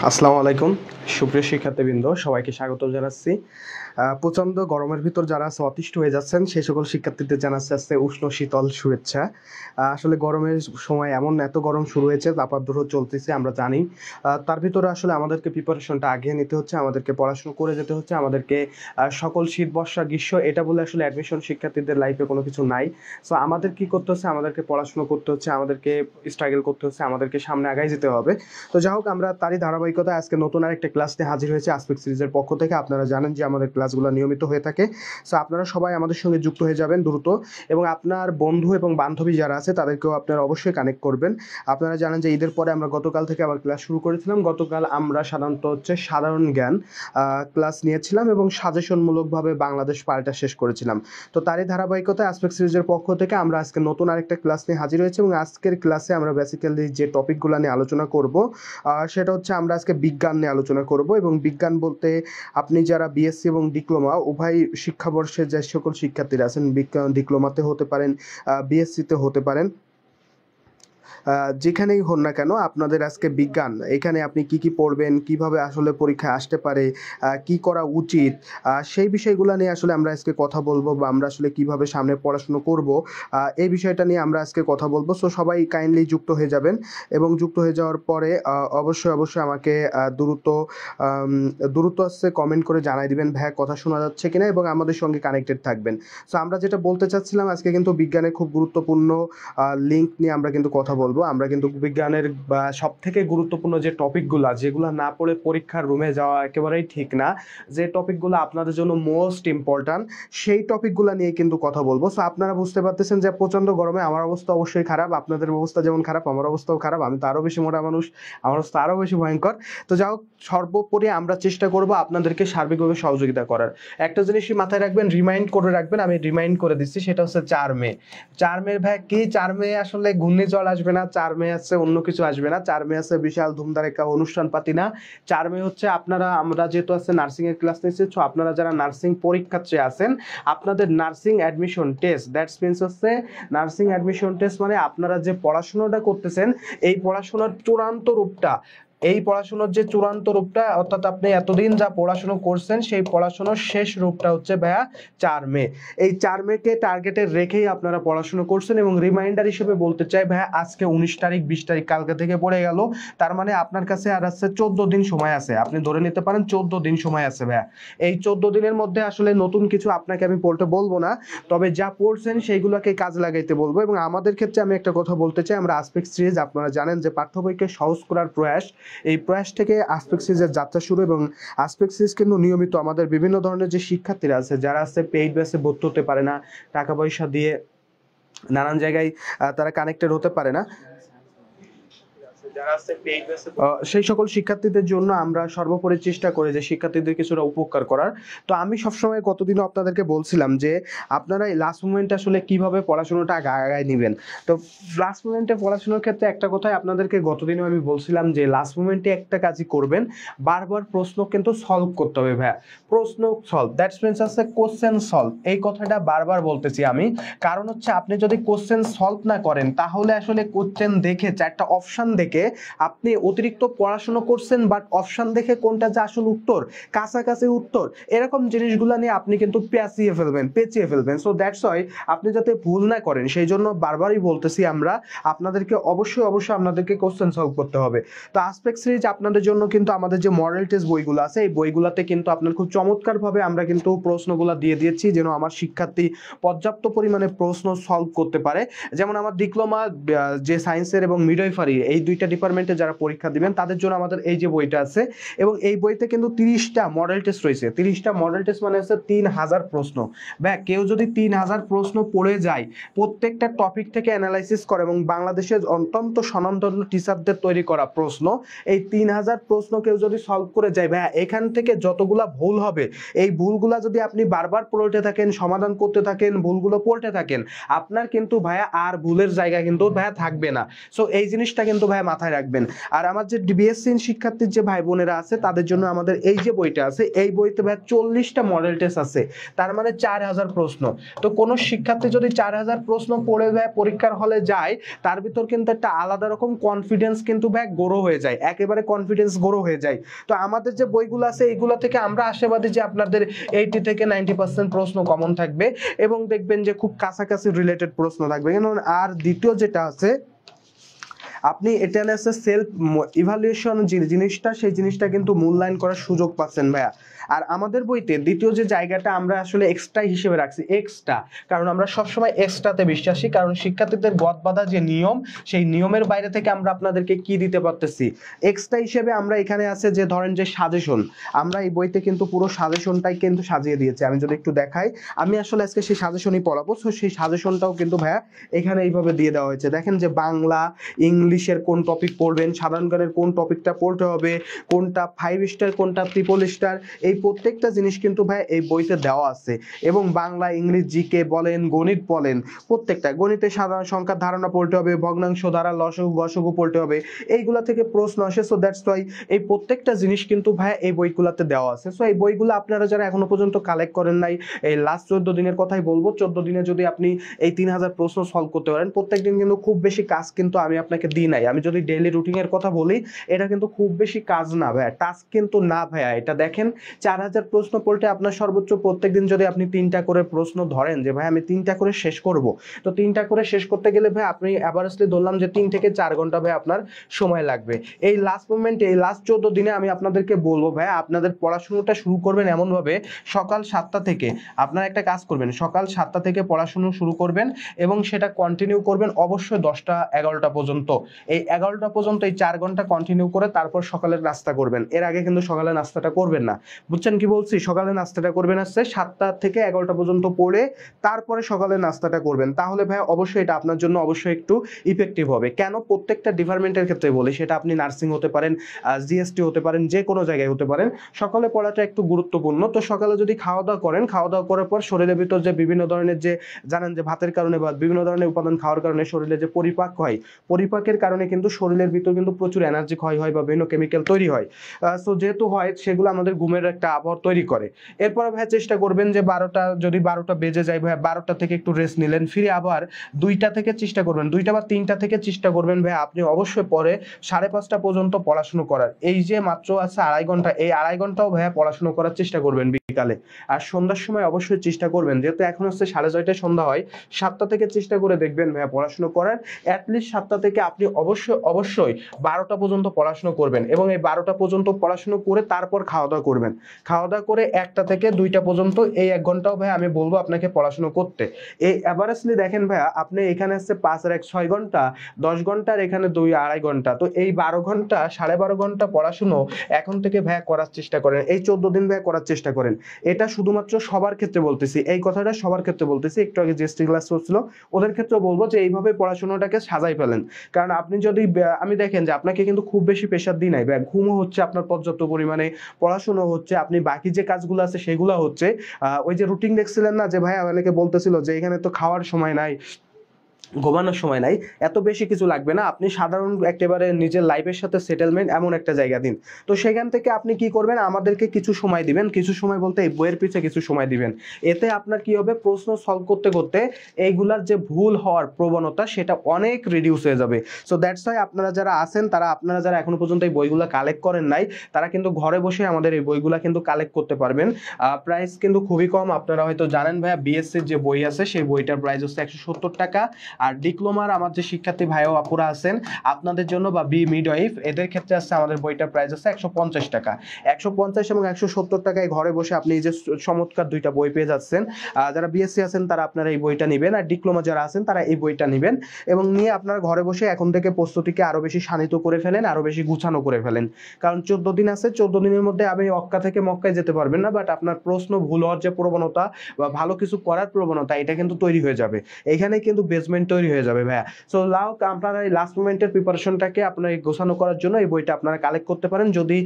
আসসালামু আলাইকুম সুপ্রিয় শিক্ষার্থীবৃন্দ, সবাইকে স্বাগত জানাচ্ছি। প্রচণ্ড গরমের ভিতর যারা আছে অতিষ্ঠ হয়ে যাচ্ছেন সেই সকল শিক্ষার্থীদের জানাচ্ছি আজকে উষ্ণ শীতল শুভেচ্ছা। আসলে গরমের সময় এত গরম শুরু হয়েছে, তাপাদ্রহ চলতেছে আমরা জানি। তার ভিতরে আসলে আমাদেরকে প্রিপারেশনটা আগিয়ে নিতে হচ্ছে, আমাদেরকে পড়াশুনো করে যেতে হচ্ছে, আমাদেরকে সকল শীত বর্ষা গ্রীষ্ম এটা বলে আসলে অ্যাডমিশন শিক্ষার্থীদের লাইফে কোনো কিছু নাই। সো আমাদের কি করতে হচ্ছে, আমাদেরকে পড়াশুনো করতে হচ্ছে, আমাদেরকে স্ট্রাগল করতে হচ্ছে, আমাদেরকে সামনে আগায় যেতে হবে। তো যাই হোক, আমরা তারই ধারাবাহিকতায় আজকে নতুন আরেকটা ক্লাস নিয়ে হাজির হয়েছে আসপেক্ট সিরিজের পক্ষ থেকে। আপনারা জানেন যে আমাদের ক্লাসগুলো নিয়মিত হয়ে থাকে। সো আপনারা সবাই আমাদের সঙ্গে যুক্ত হয়ে যাবেন দ্রুত, এবং আপনার বন্ধু এবং বান্ধবী যারা আছে তাদেরকেও আপনারা অবশ্যই কানেক্ট করবেন। আপনারা জানেন যে ঈদের পরে আমরা গতকাল থেকে আবার ক্লাস শুরু করেছিলাম। গতকাল আমরা সাধারণত সাধারণ জ্ঞান ক্লাস নিয়েছিলাম এবং সাজেশনমূলকভাবে বাংলাদেশ পাল্টা শেষ করেছিলাম। তো তারই ধারাবাহিকতায় আসপেক্ট সিরিজের পক্ষ থেকে আমরা আজকে নতুন আরেকটা ক্লাস নিয়ে হাজির হয়েছি, এবং আজকের ক্লাসে আমরা বেসিক্যালি যে টপিকগুলো নিয়ে আলোচনা করব সেটা হচ্ছে আমরা আজকে বিজ্ঞান নিয়ে আলোচনা করব। এবং বিজ্ঞান বলতে আপনি যারা বিএসসি এবং ডিপ্লোমা উভয় শিক্ষাবর্ষের যে সকল শিক্ষার্থীরা আছেন, বিজ্ঞান ডিপ্লোমাতে হতে পারেন, বিএসসিতে হতে পারেন, যেখানেই হন না কেন আপনাদের আজকে বিজ্ঞান, এখানে আপনি কি কি পড়বেন, কিভাবে আসলে পরীক্ষায় আসতে পারে, কি করা উচিত, সেই বিষয়গুলো নিয়ে আসলে আমরা আজকে কথা বলবো, বা আমরা আসলে কিভাবে সামনে পড়াশুনো করব এই বিষয়টা নিয়ে আমরা আজকে কথা বলবো। সো সবাই কাইন্ডলি যুক্ত হয়ে যাবেন, এবং যুক্ত হয়ে যাওয়ার পরে অবশ্যই আমাকে দ্রুত আসছে কমেন্ট করে জানাই দিবেন ভাইয়া কথা শোনা যাচ্ছে কিনা, এবং আমাদের সঙ্গে কানেক্টেড থাকবেন। সো আমরা যেটা বলতে চাচ্ছিলাম, আজকে কিন্তু বিজ্ঞানের খুব গুরুত্বপূর্ণ লিঙ্ক নিয়ে আমরা কিন্তু কথা বলবো। আমরা কিন্তু বিজ্ঞানের সব থেকে গুরুত্বপূর্ণ যে টপিকগুলো, যেগুলো না পড়ে পরীক্ষার রুমে যাওয়া একেবারেই ঠিক না, যে টপিকগুলো আপনাদের জন্য মোস্ট ইম্পর্ট্যান্ট, সেই টপিকগুলো নিয়ে কিন্তু কথা বলবো। সো আপনারা বুঝতে পারতেছেন যে প্রচণ্ড গরমে আমার অবস্থা অবশ্যই খারাপ, আপনাদের অবস্থা যেমন খারাপ আমার অবস্থাও খারাপ। আমি তো আরও বেশি মোটা মানুষ, আমার অবস্থা আরও বেশি ভয়ঙ্কর। তো যাই হোক, সর্বোপরি আমরা চেষ্টা করব আপনাদেরকে সার্বিকভাবে সহযোগিতা করার। একটা জিনিসই মাথায় রাখবেন, রিমাইন্ড করে রাখবেন, আমি রিমাইন্ড করে দিচ্ছি, সেটা হচ্ছে 4 মে। 4 মে ভাই কি, 4 মে আসলে ঘূর্ণিঝড় আসবে না, 4 মে আছে অন্য কিছু আসবে না, 4 মে আছে বিশাল ধুমধারাক্কা অনুষ্ঠান পাতি না। 4 মে হচ্ছে আমরা যেহেতু আছে নার্সিং এর ক্লাস নিচ্ছি, তো আপনারা যারা নার্সিং পরীক্ষার্থী আছেন, আপনাদের nursing admission test, that's means হচ্ছে নার্সিং অ্যাডমিশন টেস্ট মানে আপনারা যে পড়াশোনাটা করতেছেন এই পড়াশোনার চূড়ান্ত রূপটা, এই পড়াশোনার যে চূড়ান্ত রূপটা, অর্থাৎ আপনি এতদিন যা পড়াশোনা করছেন সেই পড়াশোনার শেষ রূপটা হচ্ছে ভাইয়া 4 মে। এই 4 মেকে টার্গেটে রেখেই আপনারা পড়াশোনা করছেন। এবং রিমাইন্ডার হিসেবে বলতে চাই ভাইয়া, আজকে 19 তারিখ, 20 তারিখ কালকে থেকে পড়ে গেল, তার মানে আপনার কাছে আর আছে 14 দিন সময় আছে। আপনি ধরে নিতে পারেন 14 দিন সময় আছে ভাইয়া। এই 14 দিনের মধ্যে আসলে নতুন কিছু আপনাকে আমি পড়তে বলবো না, তবে যা পড়ছেন সেইগুলোকে কাজ লাগাইতে বলবো। এবং আমাদের ক্ষেত্রে আমি একটা কথা বলতে চাই, আমরা আসপেক্ট সিরিজ, আপনারা জানেন যে পাঠ্য বইকে সহজ করার প্রয়াস, এই প্রয়াস থেকে আসপেক্ট সিরিজের যাত্রা শুরু। এবং আসপেক্ট সিরিজ কিন্তু নিয়মিত আমাদের বিভিন্ন ধরনের যে শিক্ষার্থীরা আছে, যারা আছে পেইড বেসে ভর্তি হতে পারে না, টাকা পয়সা দিয়ে নানান জায়গায় তারা কানেক্টেড হতে পারে না, সেই সকল শিক্ষার্থীদের জন্য আমরা সর্বোপরি চেষ্টা করি যে শিক্ষার্থীদের কিছুটা উপকার করার। তো আমি সবসময় গতদিনও আপনাদেরকে বলছিলাম যে আপনারা এই লাস্ট মোমেন্টে আসলে কিভাবে পড়াশোনাটা আগায় নেবেন। তো লাস্ট মোমেন্টে পড়াশোনার ক্ষেত্রে একটা কথাই আপনাদেরকে গতদিনও আমি বলছিলাম যে লাস্ট মোমেন্টে একটা কাজই করবেন, বারবার প্রশ্ন কিন্তু সলভ করতে হবে ভাইয়া। প্রশ্ন সলভ, দ্যাটস মিনস আছে কোশ্চেন সলভ, এই কথাটা বারবার বলতেছি আমি। কারণ হচ্ছে আপনি যদি কোশ্চেন সলভ না করেন, তাহলে আসলে কোশ্চেন দেখে, চারটা অপশন দেখে আপনি অতিরিক্ত পড়াশোনা করছেন, বাট অপশন দেখে কোনটা যে আসল উত্তর, কাছাকাছি উত্তর, এরকম জিনিসগুলো নিয়ে আপনি কিন্তু পেঁচিয়ে ফেলবেন। সো দ্যাটস ওয়াই আপনি যাতে ভুল না করেন, সেই জন্য বারবারই বলতেছি আমরা আপনাদেরকে অবশ্যই আপনাদেরকে কোশ্চেন সলভ করতে হবে। তো আসপেক্ট সিরিজ আপনাদের জন্য কিন্তু আমাদের যে মডেল টেস্ট বইগুলো আছে, এই বইগুলোতে কিন্তু আপনার খুব চমৎকারভাবে আমরা কিন্তু প্রশ্নগুলো দিয়ে দিয়েছি, যেন আমার শিক্ষার্থী পর্যাপ্ত পরিমাণে প্রশ্ন সলভ করতে পারে। যেমন আমার ডিপ্লোমা যে সায়েন্সের এবং মিডওয়াইফারি, এই দুইটা ডিপার্টমেন্টে যারা পরীক্ষা দিবেন তাদের জন্য আমাদের এই যে বইটা আছে, এবং এই বইতে কিন্তু 30টা মডেল টেস্ট রয়েছে। 30টা মডেল টেস্ট মানে হচ্ছে 3000 প্রশ্ন। কেউ যদি 3000 প্রশ্ন পড়ে যায়, প্রত্যেকটা টপিক থেকে অ্যানালাইসিস করে, এবং বাংলাদেশের অত্যন্ত স্বনামধন্য টিচারদের তৈরি করা প্রশ্ন, এই 3000 প্রশ্ন কেউ যদি সলভ করে যায় ভাইয়া, এখান থেকে যতগুলা ভুল হবে, এই ভুলগুলা যদি আপনি বারবার পড়তে থাকেন, সমাধান করতে থাকেন, ভুলগুলো পড়তে থাকেন, আপনার কিন্তু ভাইয়া আর ভুলের জায়গা কিন্তু ভাইয়া থাকবে না। সো এই জিনিসটা কিন্তু ভাইয়া মাথায় রাখবেন। আর আমার যে বিএসসি শিক্ষার্থীর যে ভাই বোনেরা আছে তাদের জন্য আমাদের এই যে বইটা আছে, এই বইতে ভাই 40টা মডেল টেস্ট আছে, তার মানে 4000 প্রশ্ন। তো কোনো শিক্ষার্থী যদি 4000 প্রশ্ন পড়ে যায় পরীক্ষার হলে যায়, তার ভিতর কিন্তু একটা আলাদা রকম কনফিডেন্স কিন্তু ভাই গ্রো হয়ে যায়, একেবারে কনফিডেন্স গ্রো হয়ে যায়। তো আমাদের যে বইগুলো আছে এইগুলো থেকে আমরা আশাবাদী যে আপনাদের 80 থেকে 90% প্রশ্ন কমন থাকবে এবং দেখবেন যে খুব কাছাকাছি রিলেটেড প্রশ্ন থাকবে। আর দ্বিতীয় যেটা আছে, আপনি এটা নিয়ে সেলফ ইভালুয়েশন যে জিনিসটা, সেই জিনিসটা কিন্তু মূল্যায়ন করার সুযোগ পাচ্ছেন ভাইয়া। আর আমাদের বইতে দ্বিতীয় যে জায়গাটা আমরা আসলে এক্সট্রা হিসেবে রাখছি, এক্সট্রা, কারণ আমরা সবসময় এক্সট্রাতে বিশ্বাসী, কারণ শিক্ষার্থীদের গদ বাঁধা যে নিয়ম, সেই নিয়মের বাইরে থেকে আমরা আপনাদেরকে কি দিতে পারতেছি এক্সট্রা হিসেবে। আমরা এখানে আছে যে ধরেন যে সাজেশন, আমরা এই বইতে কিন্তু পুরো সাজেশনটাই কিন্তু সাজিয়ে দিয়েছি। আমি যদি একটু দেখাই, আমি আসলে আজকে সেই সাজেশনই পড়াবো, সো সেই সাজেশনটাও কিন্তু ভাইয়া এখানে এইভাবে দিয়ে দেওয়া হয়েছে। দেখেন যে বাংলা, ইংলিশের কোন টপিক পড়বেন, সাধারণ জ্ঞানের কোন টপিকটা পড়তে হবে, কোনটা 5 স্টার কোনটা ট্রিপল স্টার, এই প্রত্যেকটা জিনিস কিন্তু ভাই এই বইতে দেওয়া আছে। এবং বাংলা, ইংলিশ, জিকে বলেন, গণিত বলেন, প্রত্যেকটা গণিতে সাধারণ সংখ্যার ধারণা পড়তে হবে, ভগ্নাংশ দ্বারা লসগু গসগু পড়তে হবে, এইগুলা থেকে প্রশ্ন আসে। সো দ্যাটস ওয়াই এই প্রত্যেকটা জিনিস কিন্তু ভাই এই বইগুলাতে দেওয়া আছে। সো এই বইগুলো আপনারা যারা এখনো পর্যন্ত কালেক্ট করেন নাই, এই লাস্ট 14 দিনের কথাই বলবো, 14 দিনে যদি আপনি এই 3000 প্রশ্ন সলভ করতে পারেন, প্রত্যেকদিন কিন্তু খুব বেশি কাজ কিন্তু আমি আপনাকে দিই নাই। আমি যদি ডেইলি রুটিনের কথা বলি, এটা কিন্তু খুব বেশি কাজ না ভাইয়া, টাস্ক কিন্তু না ভাইয়া। এটা দেখেন 4000 প্রশ্ন পড়তে আপনার সর্বোচ্চ প্রত্যেকদিন যদি আপনি 3টা করে প্রশ্ন ধরেন যে ভাই আমি 3টা করে শেষ করব, তো 3টা করে শেষ করতে গেলে ভাই আপনি অ্যাভারেজলি ধরলাম যে 3 থেকে 4 ঘন্টা ভাই আপনার সময় লাগবে। এই লাস্ট মোমেন্টে, এই লাস্ট 14 দিনে আমি আপনাদেরকে বলবো ভাই, আপনাদের পড়াশোনাটা শুরু করবেন এমনভাবে, সকাল 7টা থেকে আপনারা একটা কাজ করবেন, সকাল 7টা থেকে পড়াশোনা শুরু করবেন এবং সেটা কন্টিনিউ করবেন অবশ্যই 10টা 11টা পর্যন্ত। এই 11টা পর্যন্ত এই 4 ঘন্টা কন্টিনিউ করে তারপর সকালের নাস্তা করবেন। এর আগে কিন্তু সকালে নাস্তাটা করবেন না, বুঝছেন কি বলছি? সকালে নাস্তাটা করবেন হচ্ছে 7টা থেকে 11টা পর্যন্ত পড়ে তারপরে সকালে নাস্তাটা করবেন। তাহলে ভাই অবশ্যই এটা আপনার জন্য অবশ্যই একটু ইফেক্টিভ হবে। কেন? প্রত্যেকটা ডিপার্টমেন্টের ক্ষেত্রে বলি, সেটা আপনি নার্সিং হতে পারেন, জিএসটি হতে পারেন, যে কোনো জায়গায় হতে পারেন, সকালে পড়াটা একটু গুরুত্বপূর্ণ। তো সকালে যদি খাওয়া দাওয়া করেন, খাওয়া দাওয়া করার পর শরীরের ভিতর যে বিভিন্ন ধরনের যে জানেন যে ভাতের কারণে বা বিভিন্ন ধরনের উপাদান খাওয়ার কারণে শরীরে যে পরিপাক হয়, পরিপাকের কারণে কিন্তু শরীরের ভিতর কিন্তু প্রচুর এনার্জি ক্ষয় হয় বা বিভিন্ন কেমিক্যাল তৈরি হয়। সো যেহেতু হয়, সেগুলো আমাদের ঘুমের একটা আবহাওয়া তৈরি করে। এরপরে ভাই চেষ্টা করবেন যে 12টা, যদি 12টা বেজে যায় ভাই 12টা থেকে একটু রেস্ট নিলেন, ফিরে আবার 2টা থেকে চেষ্টা করবেন, 2টা বা 3টা থেকে চেষ্টা করবেন ভাই আপনি অবশ্যই পরে 5:30 পর্যন্ত পড়াশোনা করার। এই যে মাত্র আছে 2.5 ঘন্টা, এই 2.5 ঘন্টাও ভাইয়া পড়াশোনা করার চেষ্টা করবেন বিকালে। আর সন্ধ্যার সময় অবশ্যই চেষ্টা করবেন, যেহেতু এখন হচ্ছে 6:30টায় সন্ধ্যা হয়, 7টা থেকে চেষ্টা করে দেখবেন ভাইয়া পড়াশোনা করার। অ্যাটলিস্ট 7টা থেকে আপনি অবশ্যই 12টা পর্যন্ত পড়াশোনা করবেন এবং এই 12টা পর্যন্ত পড়াশোনা করে তারপর খাওয়া দাওয়া করবেন। খাওয়া দাওয়া করে 1টা থেকে 2টা পর্যন্ত এই 1 ঘন্টাও ভাই আমি বলবো আপনাকে পড়াশোনা করতে। এই অ্যাভারেজলি দেখেন ভাইয়া, আপনি এখানে আসছে 5 আর 1 6 ঘন্টা, 10 ঘন্টার এখানে 2 2.5 ঘন্টা, তো এই 12 ঘন্টা 12.5 ঘন্টা পড়াশোনা এখন থেকে ভাইয়া করার চেষ্টা করেন। এই 14 দিন ভাইয়া করার চেষ্টা করেন। এটা শুধুমাত্র সবার ক্ষেত্রে বলতেছি, এই কথাটা সবার ক্ষেত্রে বলতেছি। একটু আগে জিএসটি ক্লাস করছিল ওদের ক্ষেত্রে বলবো যে এইভাবে পড়াশোনাটাকে সাজাই ফেলেন। কারণ আপনি যদি, আমি দেখেন যে আপনাকে কিন্তু খুব বেশি প্রেশার দিই নাই, ঘুমও হচ্ছে আপনার পর্যাপ্ত পরিমাণে, পড়াশোনা হচ্ছে, আপনি বাকি যে কাজগুলো আছে সেগুলো হচ্ছে। ওই যে রুটিন দেখছিলেন না, যে ভাই অনেকে বলতেছিল যে এখানে তো খাওয়ার সময় নাই, ঘুমানোর সময় নাই, এত বেশি কিছু লাগবে না, আপনি সাধারণ একেবারে নিজের লাইফের সাথে সেটেলমেন্ট এমন একটা জায়গা দিন। তো সেখান থেকে আপনি কি করবেন, আমাদেরকে কিছু সময় দিবেন, কিছু সময় বলতে এই বইয়ের পিছে কিছু সময় দিবেন। এতে আপনার কি হবে, প্রশ্ন সলভ করতে করতে এইগুলার যে ভুল হওয়ার প্রবণতা সেটা অনেক রিডিউস হয়ে যাবে। সো দ্যাটস ওয়াই আপনারা যারা আছেন, আপনারা যারা এখনো পর্যন্ত এই বইগুলো কালেক্ট করেন নাই, তারা কিন্তু ঘরে বসে আমাদের এই বইগুলো কিন্তু কালেক্ট করতে পারবেন। প্রাইস কিন্তু খুবই কম, আপনারা হয়তো জানেন ভাইয়া, বিএসসির যে বই আছে সেই বইটার প্রাইস হচ্ছে 170 টাকা। আর ডিপ্লোমার আমার যে শিক্ষার্থী ভাই ও আপুরা আছেন আপনাদের জন্য, বা বি মিডওয়াইফ, এদের ক্ষেত্রে আছে আমাদের বইটার প্রাইস আছে 150 টাকা। 150 এবং 170 টাকায় ঘরে বসে আপনি এই যে চমৎকার 2টা বই পেয়ে যাচ্ছেন। যারা বিএসসি আছেন তারা আপনারা এই বইটা নেবেন, আর ডিপ্লোমা যারা আছেন তারা এই বইটা নেবেন এবং নিয়ে আপনারা ঘরে বসে এখন থেকে প্রস্তুতিকে আরো বেশি শানিত করে ফেলেন, আরো বেশি গুছানো করে ফেলেন। কারণ 14 দিন আছে, 14 দিনের মধ্যে আপনি অক্কা থেকে মক্কায় যেতে পারবেন না, বাট আপনার প্রশ্ন ভুল হওয়ার যে প্রবণতা বা ভালো কিছু করার প্রবণতা, এটা কিন্তু তৈরি হয়ে যাবে। এখানে কিন্তু বেসমেন্ট তৈরি হয়ে যাবে ভাইয়া। সো আপনারা এই লাস্ট মোমেন্টের প্রিপারেশনটাকে আপনার গোছানো করার জন্য এই বইটা আপনারা কালেক্ট করতে পারেন। যদি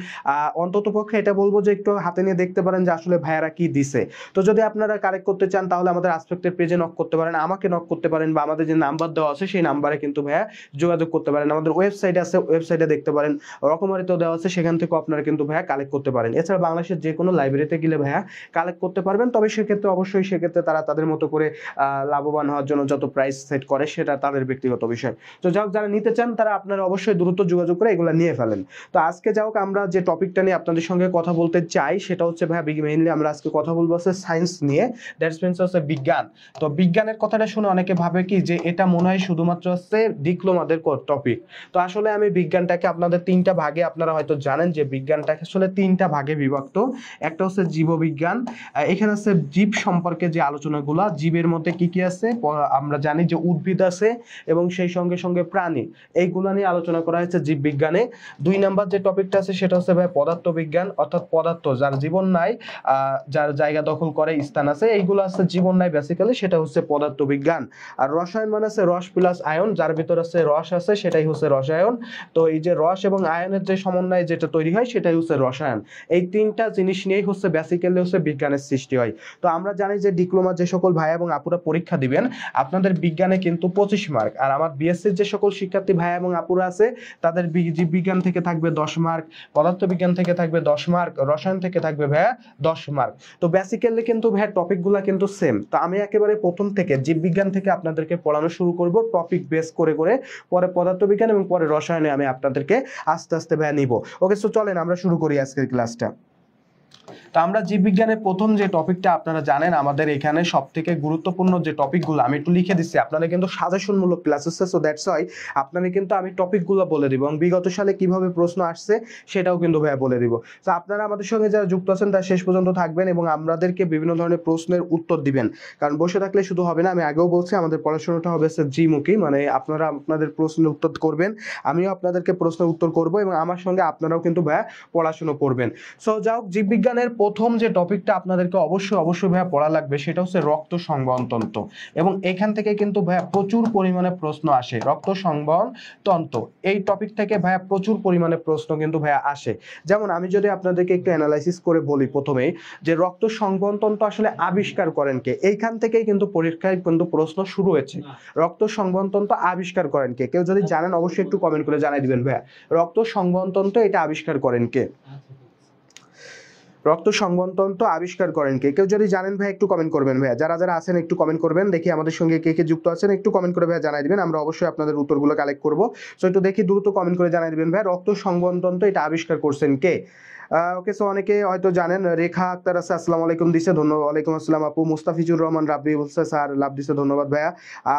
অন্তত পক্ষে এটা বলবো যে একটু হাতে নিয়ে দেখতে পারেন যে আসলে ভাইয়ারা কি দিছে। তো যদি আপনারা কালেক্ট করতে চান তাহলে আমাদের আসপেক্টের পেজে নক করতে পারেন, আমাকে নক করতে পারেন, বা আমাদের যে নাম্বার দেওয়া আছে সেই নাম্বারে কিন্তু ভাইয়া যোগাযোগ করতে পারেন। আমাদের ওয়েবসাইট আছে, ওয়েবসাইটে দেখতে পারেন, রকমারিতেও দেওয়া আছে, সেখান থেকে আপনারা কিন্তু ভাইয়া কালেক্ট করতে পারেন। এছাড়া বাংলাদেশের যে কোনো লাইব্রেরিতে গেলে ভাইয়া কালেক্ট করতে পারবেন। তবে সেক্ষেত্রে অবশ্যই সেক্ষেত্রে তারা তাদের মতো করে লাভবান হওয়ার জন্য যত প্রাইস সেট করে সেটা তাদের ব্যক্তিগত বিষয়। তো যাই হোক, যারা নিতে চান তারা আপনারা অবশ্যই দ্রুত যোগাযোগ করে এগুলো নিয়ে ফেলেন। তো আজকে যাই হোক, আমরা যে টপিকটা নিয়ে আপনাদের সঙ্গে কথা বলতে চাই সেটা হচ্ছে ভাইয়া মেইনলি আমরা আজকে কথা বলবো হচ্ছে সায়েন্স নিয়ে, দ্যাটস মিন্স হচ্ছে বিজ্ঞান। তো বিজ্ঞানের কথাটা শুনে অনেকে ভাবে কি যে এটা মনে হয় শুধুমাত্র হচ্ছে ডিপ্লোমাদের টপিক। তো আসলে আমি বিজ্ঞানটাকে আপনাদের তিনটা ভাগে, আপনারা হয়তো জানেন যে বিজ্ঞানটাকে আসলে তিনটা ভাগে বিভক্ত। একটা হচ্ছে জীববিজ্ঞান, এখানে আছে জীব সম্পর্কে যে আলোচনাগুলা, জীবের মধ্যে কি কি আছে আমরা জানি যে উদ্ভিদ আছে এবং সেই সঙ্গে সঙ্গে প্রাণী, এইগুলা নিয়ে আলোচনা করা হয়েছে জীববিজ্ঞানে। 2 নাম্বার যে টপিকটা আছে সেটা হচ্ছে ভাই পদার্থবিজ্ঞান, অর্থাৎ পদার্থ যার জীবন নাই, যার জায়গা দখল করে স্থান আছে, এইগুলো আছে জীবন নাই বেসিক্যালি, সেটা হচ্ছে পদার্থবিজ্ঞান। আর রসায়ন মানে আছে রস প্লাস আয়ন, যার ভিতর আছে রস আছে সেটাই হচ্ছে রসায়ন। তো এই যে রস এবং আয়নের যে সমন্বয় যেটা তৈরি হয় সেটাই হচ্ছে রসায়ন। এই তিনটা জিনিস নিয়েই হচ্ছে বেসিক্যালি হচ্ছে বিজ্ঞানের সৃষ্টি হয়। তো আমরা জানি যে ডিপ্লোমা যে সকল ভাই এবং আপুরা পরীক্ষা দিবেন আপনাদের বিজ্ঞানে কিন্তু 25 মার্ক, আর আমার বিএসসির যে সকল শিক্ষার্থী ভাই এবং আপুরা আছে তাদের জীববিজ্ঞান থেকে থাকবে 10 মার্ক, পদার্থবিজ্ঞান থেকে থাকবে 10 মার্ক, রসায়ন থেকে থাকবে ভাইয়া 10 মার্ক। তো বেসিক্যালি কিন্তু ভাইয়া টপিকগুলো কিন্তু সেম। তো আমি একেবারে প্রথম থেকে জীববিজ্ঞান থেকে আপনাদেরকে পড়ানো শুরু করব টপিক বেস করে করে, পরে পদার্থবিজ্ঞান এবং পরে রসায়নে আমি আপনাদেরকে আস্তে আস্তে ভাইয়া নিব। ওকে, সো চলেন আমরা শুরু করি আজকের ক্লাসটা। তো আমরা জীববিজ্ঞানের প্রথম যে টপিকটা আপনারা জানেন আমাদের এখানে সবথেকে গুরুত্বপূর্ণ যে টপিকগুলো আমি একটু লিখে দিচ্ছি, আপনারা কিন্তু সাজেশনমূলক ক্লাস হচ্ছে, সো দ্যাটস ওয়াই আপনারা কিন্তু আমি টপিকগুলো বলে দিব এবং বিগত সালে কিভাবে প্রশ্ন আসছে সেটাও কিন্তু ভাইয়া বলে দিব। তো আপনারা আমাদের সঙ্গে যারা যুক্ত আছেন তারা শেষ পর্যন্ত থাকবেন এবং আমাদেরকে বিভিন্ন ধরনের প্রশ্নের উত্তর দিবেন, কারণ বসে থাকলে শুধু হবে না। আমি আগেও বলছি আমাদের পড়াশোনাটা হবে দ্বিমুখী, মানে আপনারা আপনাদের প্রশ্নের উত্তর করবেন, আমিও আপনাদেরকে প্রশ্নের উত্তর করব এবং আমার সঙ্গে আপনারাও কিন্তু ভাইয়া পড়াশোনা করবেন। সো যাই হোক, জীববিজ্ঞানের প্রথম যে টপিকটা আপনাদেরকে অবশ্যই ভাইয়া পড়া লাগবে সেটা হচ্ছে রক্ত সংবহন তন্ত্র, এবং এখান থেকে কিন্তু ভাইয়া প্রচুর পরিমাণে প্রশ্ন আসে। রক্ত সংবহন তন্ত্র এই টপিক থেকে ভাইয়া প্রচুর পরিমাণে প্রশ্ন কিন্তু ভাইয়া আসে। যেমন আমি যদি আপনাদেরকে একটু অ্যানালাইসিস করে বলি প্রথমেই, যে রক্ত সংবহন তন্ত্র আসলে আবিষ্কার করেন কে, এইখান থেকেই কিন্তু পরীক্ষায় কিন্তু প্রশ্ন শুরু হয়েছে। রক্ত সংবহন তন্ত্র আবিষ্কার করেন কে, কেউ যদি জানেন অবশ্যই একটু কমেন্ট করে জানাই দিবেন ভাইয়া, রক্ত সংবহন তন্ত্র এটা আবিষ্কার করেন কে? রক্ত সংবহন তন্ত্র আবিষ্কার করেন কে? কেউ যদি জানেন ভাই একটু কমেন্ট করবেন ভাইয়া, যারা যারা আছেন একটু কমেন্ট করবেন, দেখি আমাদের সঙ্গে কে কে যুক্ত আছেন একটু কমেন্ট করে ভাইয়া জানাই দিবেন, আমরা অবশ্যই আপনাদের উত্তরগুলো কালেক্ট করব। সো একটু দেখি দ্রুত কমেন্ট করে জানাই দিবেন ভাই, রক্ত সংবহন তন্ত্র এটা আবিষ্কার করছেন কে? ওকে, সো অনেকে হয়তো জানেন, রেখা আক্তার আছে, আসসালামু আলাইকুম দিছে, ধন্যবাদ। ওয়ালাইকুম আসসালাম আপু। মুস্তাফিজুর রহমান রাব্বি বলছে স্যার লাভ দিছে, ধন্যবাদ ভাইয়া।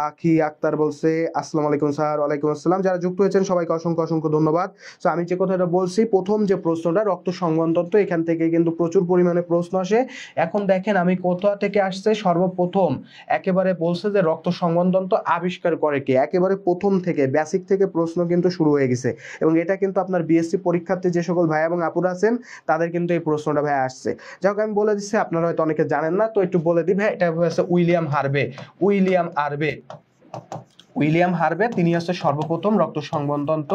আখি আক্তার বলছে আসসালামু আলাইকুম স্যার। ওয়ালাইকুম আসসালাম। যারা যুক্ত হয়েছেন সবাইকে অসংখ্য অসংখ্য ধন্যবাদ। সো আমি যে কথাটা বলছি, প্রথম যে প্রশ্নটা রক্ত সংবহন তন্ত্র, এখান থেকে কিন্তু প্রচুর পরিমাণে প্রশ্ন আসে। এখন দেখেন আমি কোথা থেকে আসছে, সর্বপ্রথম একেবারে বলছে যে রক্ত সংবহন তন্ত্র আবিষ্কার করে কে, একেবারে প্রথম থেকে বেসিক থেকে প্রশ্ন কিন্তু শুরু হয়ে গেছে, এবং এটা কিন্তু আপনার বিএসসি পরীক্ষার্থী যে সকল ভাই এবং আপুরা আছেন তাদের কিন্তু এই প্রশ্নটা ভাই আসছে। যাই হোক, আমি বলে দিচ্ছি, আপনারা হয়তো অনেকে জানেন না, তো একটু বলে দিই ভাই, এটা হচ্ছে উইলিয়াম হার্ভে। উইলিয়াম হার্ভে তিনি হচ্ছে সর্বপ্রথম রক্ত সংবহন তন্ত্র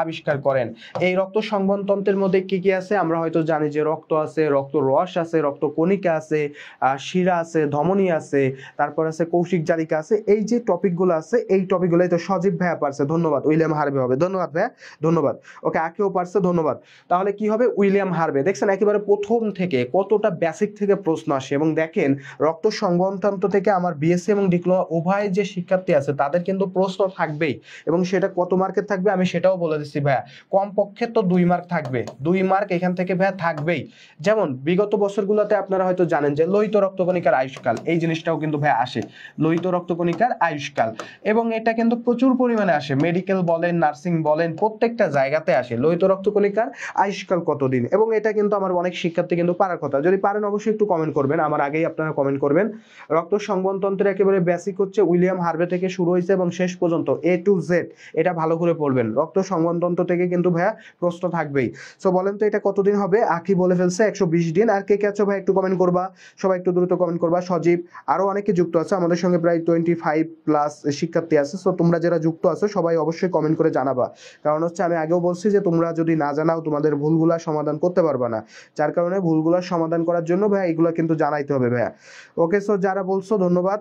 আবিষ্কার করেন। এই রক্ত সংবহন তন্ত্রের মধ্যে কি কি আছে আমরা হয়তো জানি, যে রক্ত আছে, রক্ত রস আছে, রক্ত কণিকা আছে, শিরা আছে, ধমনী আছে, তারপর আছে কৌশিক জালিকা আছে। এই যে টপিকগুলো আছে এই টপিকগুলো তো সজীব ভাইয়া পারছে, ধন্যবাদ। উইলিয়াম হার্ভে হবে, ধন্যবাদ ভাইয়া, ধন্যবাদ। ওকে, আকেও পারছে, ধন্যবাদ। তাহলে কি হবে, উইলিয়াম হার্ভে। দেখছেন একেবারে প্রথম থেকে কতটা বেসিক থেকে প্রশ্ন আসে, এবং দেখেন রক্ত সংবহন তন্ত্র থেকে আমার বিএসসি এবং ডিপ্লোমা উভয় যে শিক্ষার্থী আছে তাদের কিন্তু প্রশ্ন থাকবেই, এবং সেটা কত মার্কের থাকবে আমি সেটাও বলে দিচ্ছি ভাইয়া। কমপক্ষে তো 2 মার্ক থাকবে, 2 মার্ক এখান থেকে ভাইয়া থাকবেই। যেমন বিগত বছরগুলোতে আপনারা হয়তো জানেন যে লোহিত রক্তকণিকার আয়ুষ্কাল, এই জিনিসটাও কিন্তু ভাইয়া আসে, লোহিত রক্তকণিকার আয়ুষ্কাল, এবং এটা কিন্তু প্রচুর পরিমাণে আসে, মেডিকেল বলেন, নার্সিং বলেন, প্রত্যেকটা জায়গাতে আসে লোহিত রক্তকণিকার আয়ুষ্কাল কতদিন, এবং এটা কিন্তু আমার অনেক শিক্ষার্থী কিন্তু পারার কথা। যদি পারেন অবশ্যই একটু কমেন্ট করবেন, আমার আগেই আপনারা কমেন্ট করবেন। রক্ত সংবহন তন্ত্রের একেবারে বেসিক হচ্ছে উইলিয়াম হার্ভে থেকে শুরু হয়েছে, এবং শেষ পর্যন্ত A to Z এটা ভালো করে পড়বেন। রক্ত সংবহনতন্ত্র থেকে কিন্তু ভাইয়া প্রশ্ন থাকবেই। সো বলেন তো এটা কতদিন হবে? আখি বলে ফেলছে 120 দিন। আর কে কে আছো ভাই একটু কমেন্ট করবা, সবাই একটু দ্রুত কমেন্ট করবা। সজীব, আরো অনেকে যুক্ত আছে আমাদের সঙ্গে, প্রায় 25 প্লাস শিক্ষার্থী আছে। সো তোমরা যারা যুক্ত আছো সবাই অবশ্যই কমেন্ট করে জানাবা, কারণ হচ্ছে আমি আগেও বলছি যে তোমরা যদি না জানাও তোমাদের ভুলগুলা সমাধান করতে পারবা না, যার কারণে ভুলগুলা সমাধান করার জন্য ভাইয়া এগুলো কিন্তু জানাইতে হবে ভাইয়া। ওকে, সো যারা বলছো ধন্যবাদ।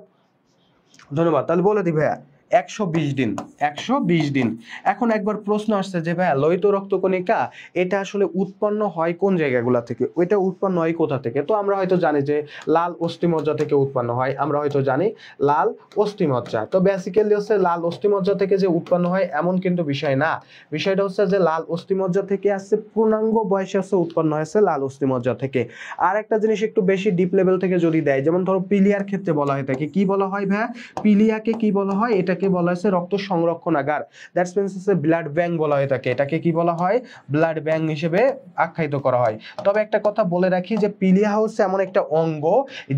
তাহলে বলে দি ভাইয়া 120 দিন, 120 দিন। এখন একবার প্রশ্ন আসছে যে ভাইয়া লোহিত রক্তকণিকা এটা আসলে উৎপন্ন হয় কোন জায়গাগুলো থেকে, ওইটা উৎপন্ন হয় কোথা থেকে? তো আমরা হয়তো জানি যে লাল অস্থিমজ্জা থেকে উৎপন্ন হয়, আমরা হয়তো জানি লাল অস্থিমজ্জা। তো বেসিক্যালি হচ্ছে লাল অস্থিমজ্জা থেকে যে উৎপন্ন হয় এমন কিন্তু বিষয় না। বিষয়টা হচ্ছে যে লাল অস্থিমজ্জা থেকে আসছে, পূর্ণাঙ্গ বয়সে আসছে উৎপন্ন হয়েছে লাল অস্থিমজ্জা থেকে। আর একটা জিনিস একটু বেশি ডিপ লেভেল থেকে যদি দেয়, যেমন ধরো পিলিয়ার ক্ষেত্রে বলা হয় থাকে, কি বলা হয় ভাইয়া? পিলিয়াকে কি বলা হয়? এটাকে বলা হয়েছে রক্ত সংরক্ষণাগার, দ্যাটস মিন্স হচ্ছে ব্লাড ব্যাংক বলা হয়ে থাকে। এটাকে কি বলা হয়? ব্লাড ব্যাংক হিসেবে আখ্যায়িত করা হয়। তবে একটা কথা বলে রাখি যে পিলিয়া হচ্ছে এমন একটা অঙ্গ,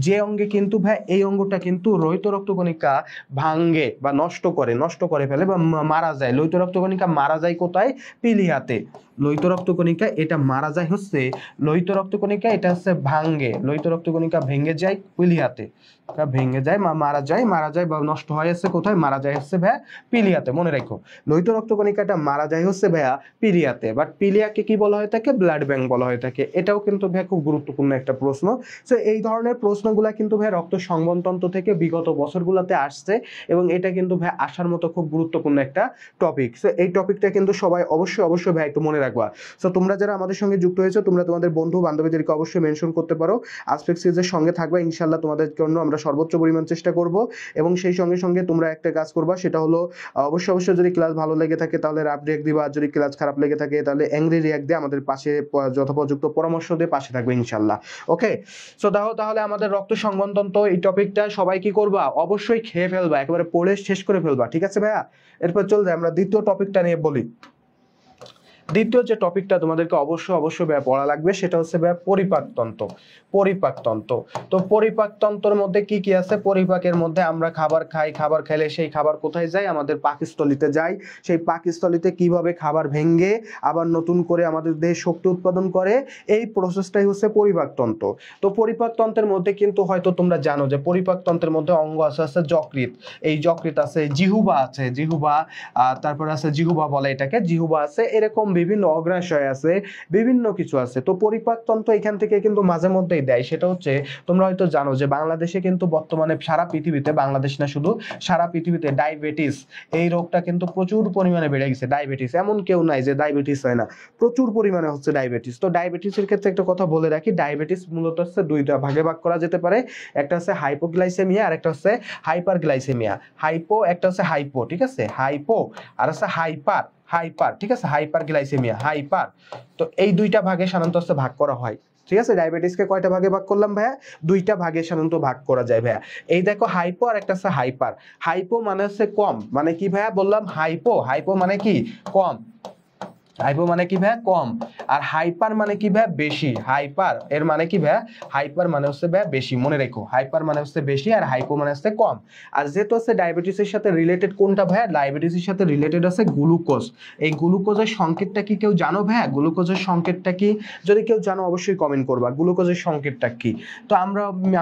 যে অঙ্গে কিন্তু ভাই এই অঙ্গটা কিন্তু লোহিত রক্তকণিকা ভাঙ্গে বা নষ্ট করে ফেলে বা মারা যায়। লোহিত রক্তকণিকা মারা যায় কোথায়? পিলিয়াতে। লোহিত রক্তকণিকা এটা মারা যায় হচ্ছে, লোহিত রক্তকণিকা এটা হচ্ছে ভাঙ্গে, লোহিত রক্তকণিকা ভেঙে যায় পিলিয়াতে, ভেঙে যায় মারা যায় বা নষ্ট হয়ে যাচ্ছে কোথায়? মারা যায় হচ্ছে ভাইয়া পিলিয়াতে। মনে রাখো লোহিত রক্তকণিকাটা মারা যায় হচ্ছে ভাইয়া পিলিয়াতে, বাট পিলিয়াকে কি বলা হয়ে থাকে? ব্লাড ব্যাংক বলা হয়ে থাকে। এটাও কিন্তু ভাইয়া খুব গুরুত্বপূর্ণ একটা প্রশ্ন। সো এই ধরনের প্রশ্নগুলা কিন্তু ভাইয়া রক্ত সংবহনতন্ত্র থেকে বিগত বছরগুলোতে আসছে, এবং এটা কিন্তু ভাই আসার মতো খুব গুরুত্বপূর্ণ একটা টপিক। সো এই টপিকটা কিন্তু সবাই অবশ্যই ভাই একটু মনে রাখবা। সো তোমরা যারা আমাদের সঙ্গে যুক্ত হয়েছো, তোমরা তোমাদের বন্ধু বান্ধবীদেরকে অবশ্যই মেনশন করতে পারো, আসপেক্ট সিরিজের সঙ্গে থাকবা ইনশাআল্লাহ। তোমাদের জন্য আমরা সর্বোচ্চ পরিমাণ চেষ্টা করব, এবং সেই সঙ্গে তোমরা একটা কাজ করবা, সেটা হলো অবশ্যই যদি ক্লাস ভালো লেগে থাকে তাহলে রাফ রিঅ্যাক্ট দিবা, আর যদি ক্লাস খারাপ লেগে থাকে তাহলে অ্যাংরি রিঅ্যাক্ট দিয়ে আমাদের পাশে যথোপযুক্ত পরামর্শ দিয়ে পাশে থাকবে ইনশাআল্লাহ। ওকে, সো তাহলে আমাদের রক্ত সংবহনতন্ত্র এই টপিকটা সবাই কি করবা? অবশ্যই খেয়ে ফেলবা, একেবারে পড়ে শেষ করে ফেলবা, ঠিক আছে ভাইয়া? এরপর চল যাই আমরা দ্বিতীয় টপিকটা নিয়ে বলি। দ্বিতীয় যে টপিকটা তোমাদেরকে অবশ্যই পড়া লাগবে সেটা হচ্ছে পরিপাকতন্ত্র। তো পরিপাকতন্ত্রের মধ্যে কি কি আছে? পরিপাকের মধ্যে আমরা খাবার খাই, খাবার খেলে সেই খাবার কোথায় যায়? আমাদের পাকস্থলিতে যায়। সেই পাকস্থলিতে কিভাবে খাবার ভেঙে আবার নতুন করে আমাদের দেহে শক্তি উৎপাদন করে, এই প্রসেসটাই হচ্ছে পরিপাকতন্ত্র। তো পরিপাকতন্ত্রের মধ্যে কিন্তু হয়তো তোমরা জানো যে পরিপাকতন্ত্রের মধ্যে অঙ্গ আছে যকৃৎ, এই যকৃৎ আছে, জিহুবা আছে, তারপর আছে জিহুবা বলে এটাকে, জিহুবা আছে, এরকম বিভিন্ন অগ্রাশয় আছে, বিভিন্ন কিছু আছে। তো পরিপাকতন্ত্র এখান থেকে কিন্তু মাঝে মধ্যেই দেয়। সেটা হচ্ছে তোমরা হয়তো জানো যে বাংলাদেশে কিন্তু বর্তমানে সারা পৃথিবীতে, বাংলাদেশ না শুধু সারা পৃথিবীতে ডায়াবেটিস এই রোগটা কিন্তু প্রচুর পরিমাণে বেড়ে গেছে। ডায়াবেটিস এমন কেউ নাই যে ডায়াবেটিস হয় না, প্রচুর পরিমাণে হচ্ছে ডায়াবেটিস। তো ডায়াবেটিসের ক্ষেত্রে একটা কথা বলে রাখি, ডায়াবেটিস মূলত হচ্ছে দুইটা ভাগে ভাগ করা যেতে পারে। একটা হচ্ছে হাইপোগ্লাইসেমিয়া আর একটা হচ্ছে হাইপারগ্লাইসেমিয়া। একটা হচ্ছে হাইপো, ঠিক আছে, হাইপো, আর হচ্ছে হাইপার, ঠিক আছে, হাইপারগ্লাইসেমিয়া, হাইপার। তো এই দুইটা ভাগে সাধারণত ভাগ করা হয়, ঠিক আছে। ডায়াবেটিসকে কয়টা ভাগে ভাগ করলাম ভাইয়া? দুইটা ভাগে সাধারণত ভাগ করা যায় ভাইয়া। এই দেখো হাইপো আর একটা হচ্ছে হাইপার। হাইপো মানে হচ্ছে কম, মানে কি ভাইয়া বললাম? হাইপো মানে কি? কম। হাইপো মানে কি ভাইয়া? কম। আর হাইপার মানে কি ভাইয়া? বেশি। হাইপার এর মানে কি ভাইয়া? হাইপার মানে হচ্ছে ভাইয়া বেশি, মনে রেখো, হাইপার মানে হচ্ছে বেশি আর হাইপো মানে হচ্ছে কম। আর যেহেতু হচ্ছে ডায়াবেটিসের সাথে রিলেটেড কোনটা ভাইয়া? ডায়াবেটিসের সাথে রিলেটেড আছে গ্লুকোজ। এই গ্লুকোজের সংকেতটা কি কেউ জানো ভাইয়া? গ্লুকোজের সংকেতটা কি? যদি কেউ জানো অবশ্যই কমেন্ট করবা, গ্লুকোজের সংকেতটা কি? তো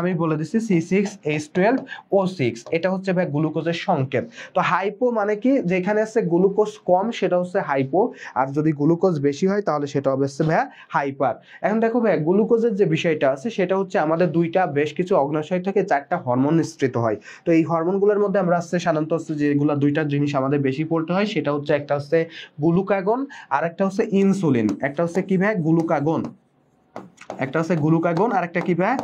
আমি বলে দিচ্ছি C6H12O6, এটা হচ্ছে ভাই গ্লুকোজের সংকেত। তো হাইপো মানে কি? যেখানে আছে গ্লুকোজ কম সেটা হচ্ছে হাইপো, আর যদি গ্লুকোজ বেশি হয় তাহলে সেটা হবে ভাইয়া হাইপার। এখন দেখো ভাইয়া গ্লুকোজের যে বিষয়টা আছে সেটা হচ্ছে আমাদের বেশ কিছু অগ্নাশয় থেকে 4টা হরমোন নিঃসৃত হয়। তো এই হরমোনগুলোর মধ্যে আমরা সাধারণত যেগুলো দুইটা জিনিস আমাদের বেশি পড়তে হয়, সেটা হচ্ছে একটা হচ্ছে গ্লুকাগন আর একটা হচ্ছে ইনসুলিন। একটা হচ্ছে কি ভাইয়া? গ্লুকাগন, একটা হচ্ছে গ্লুকাগন আর একটা কি ভাই?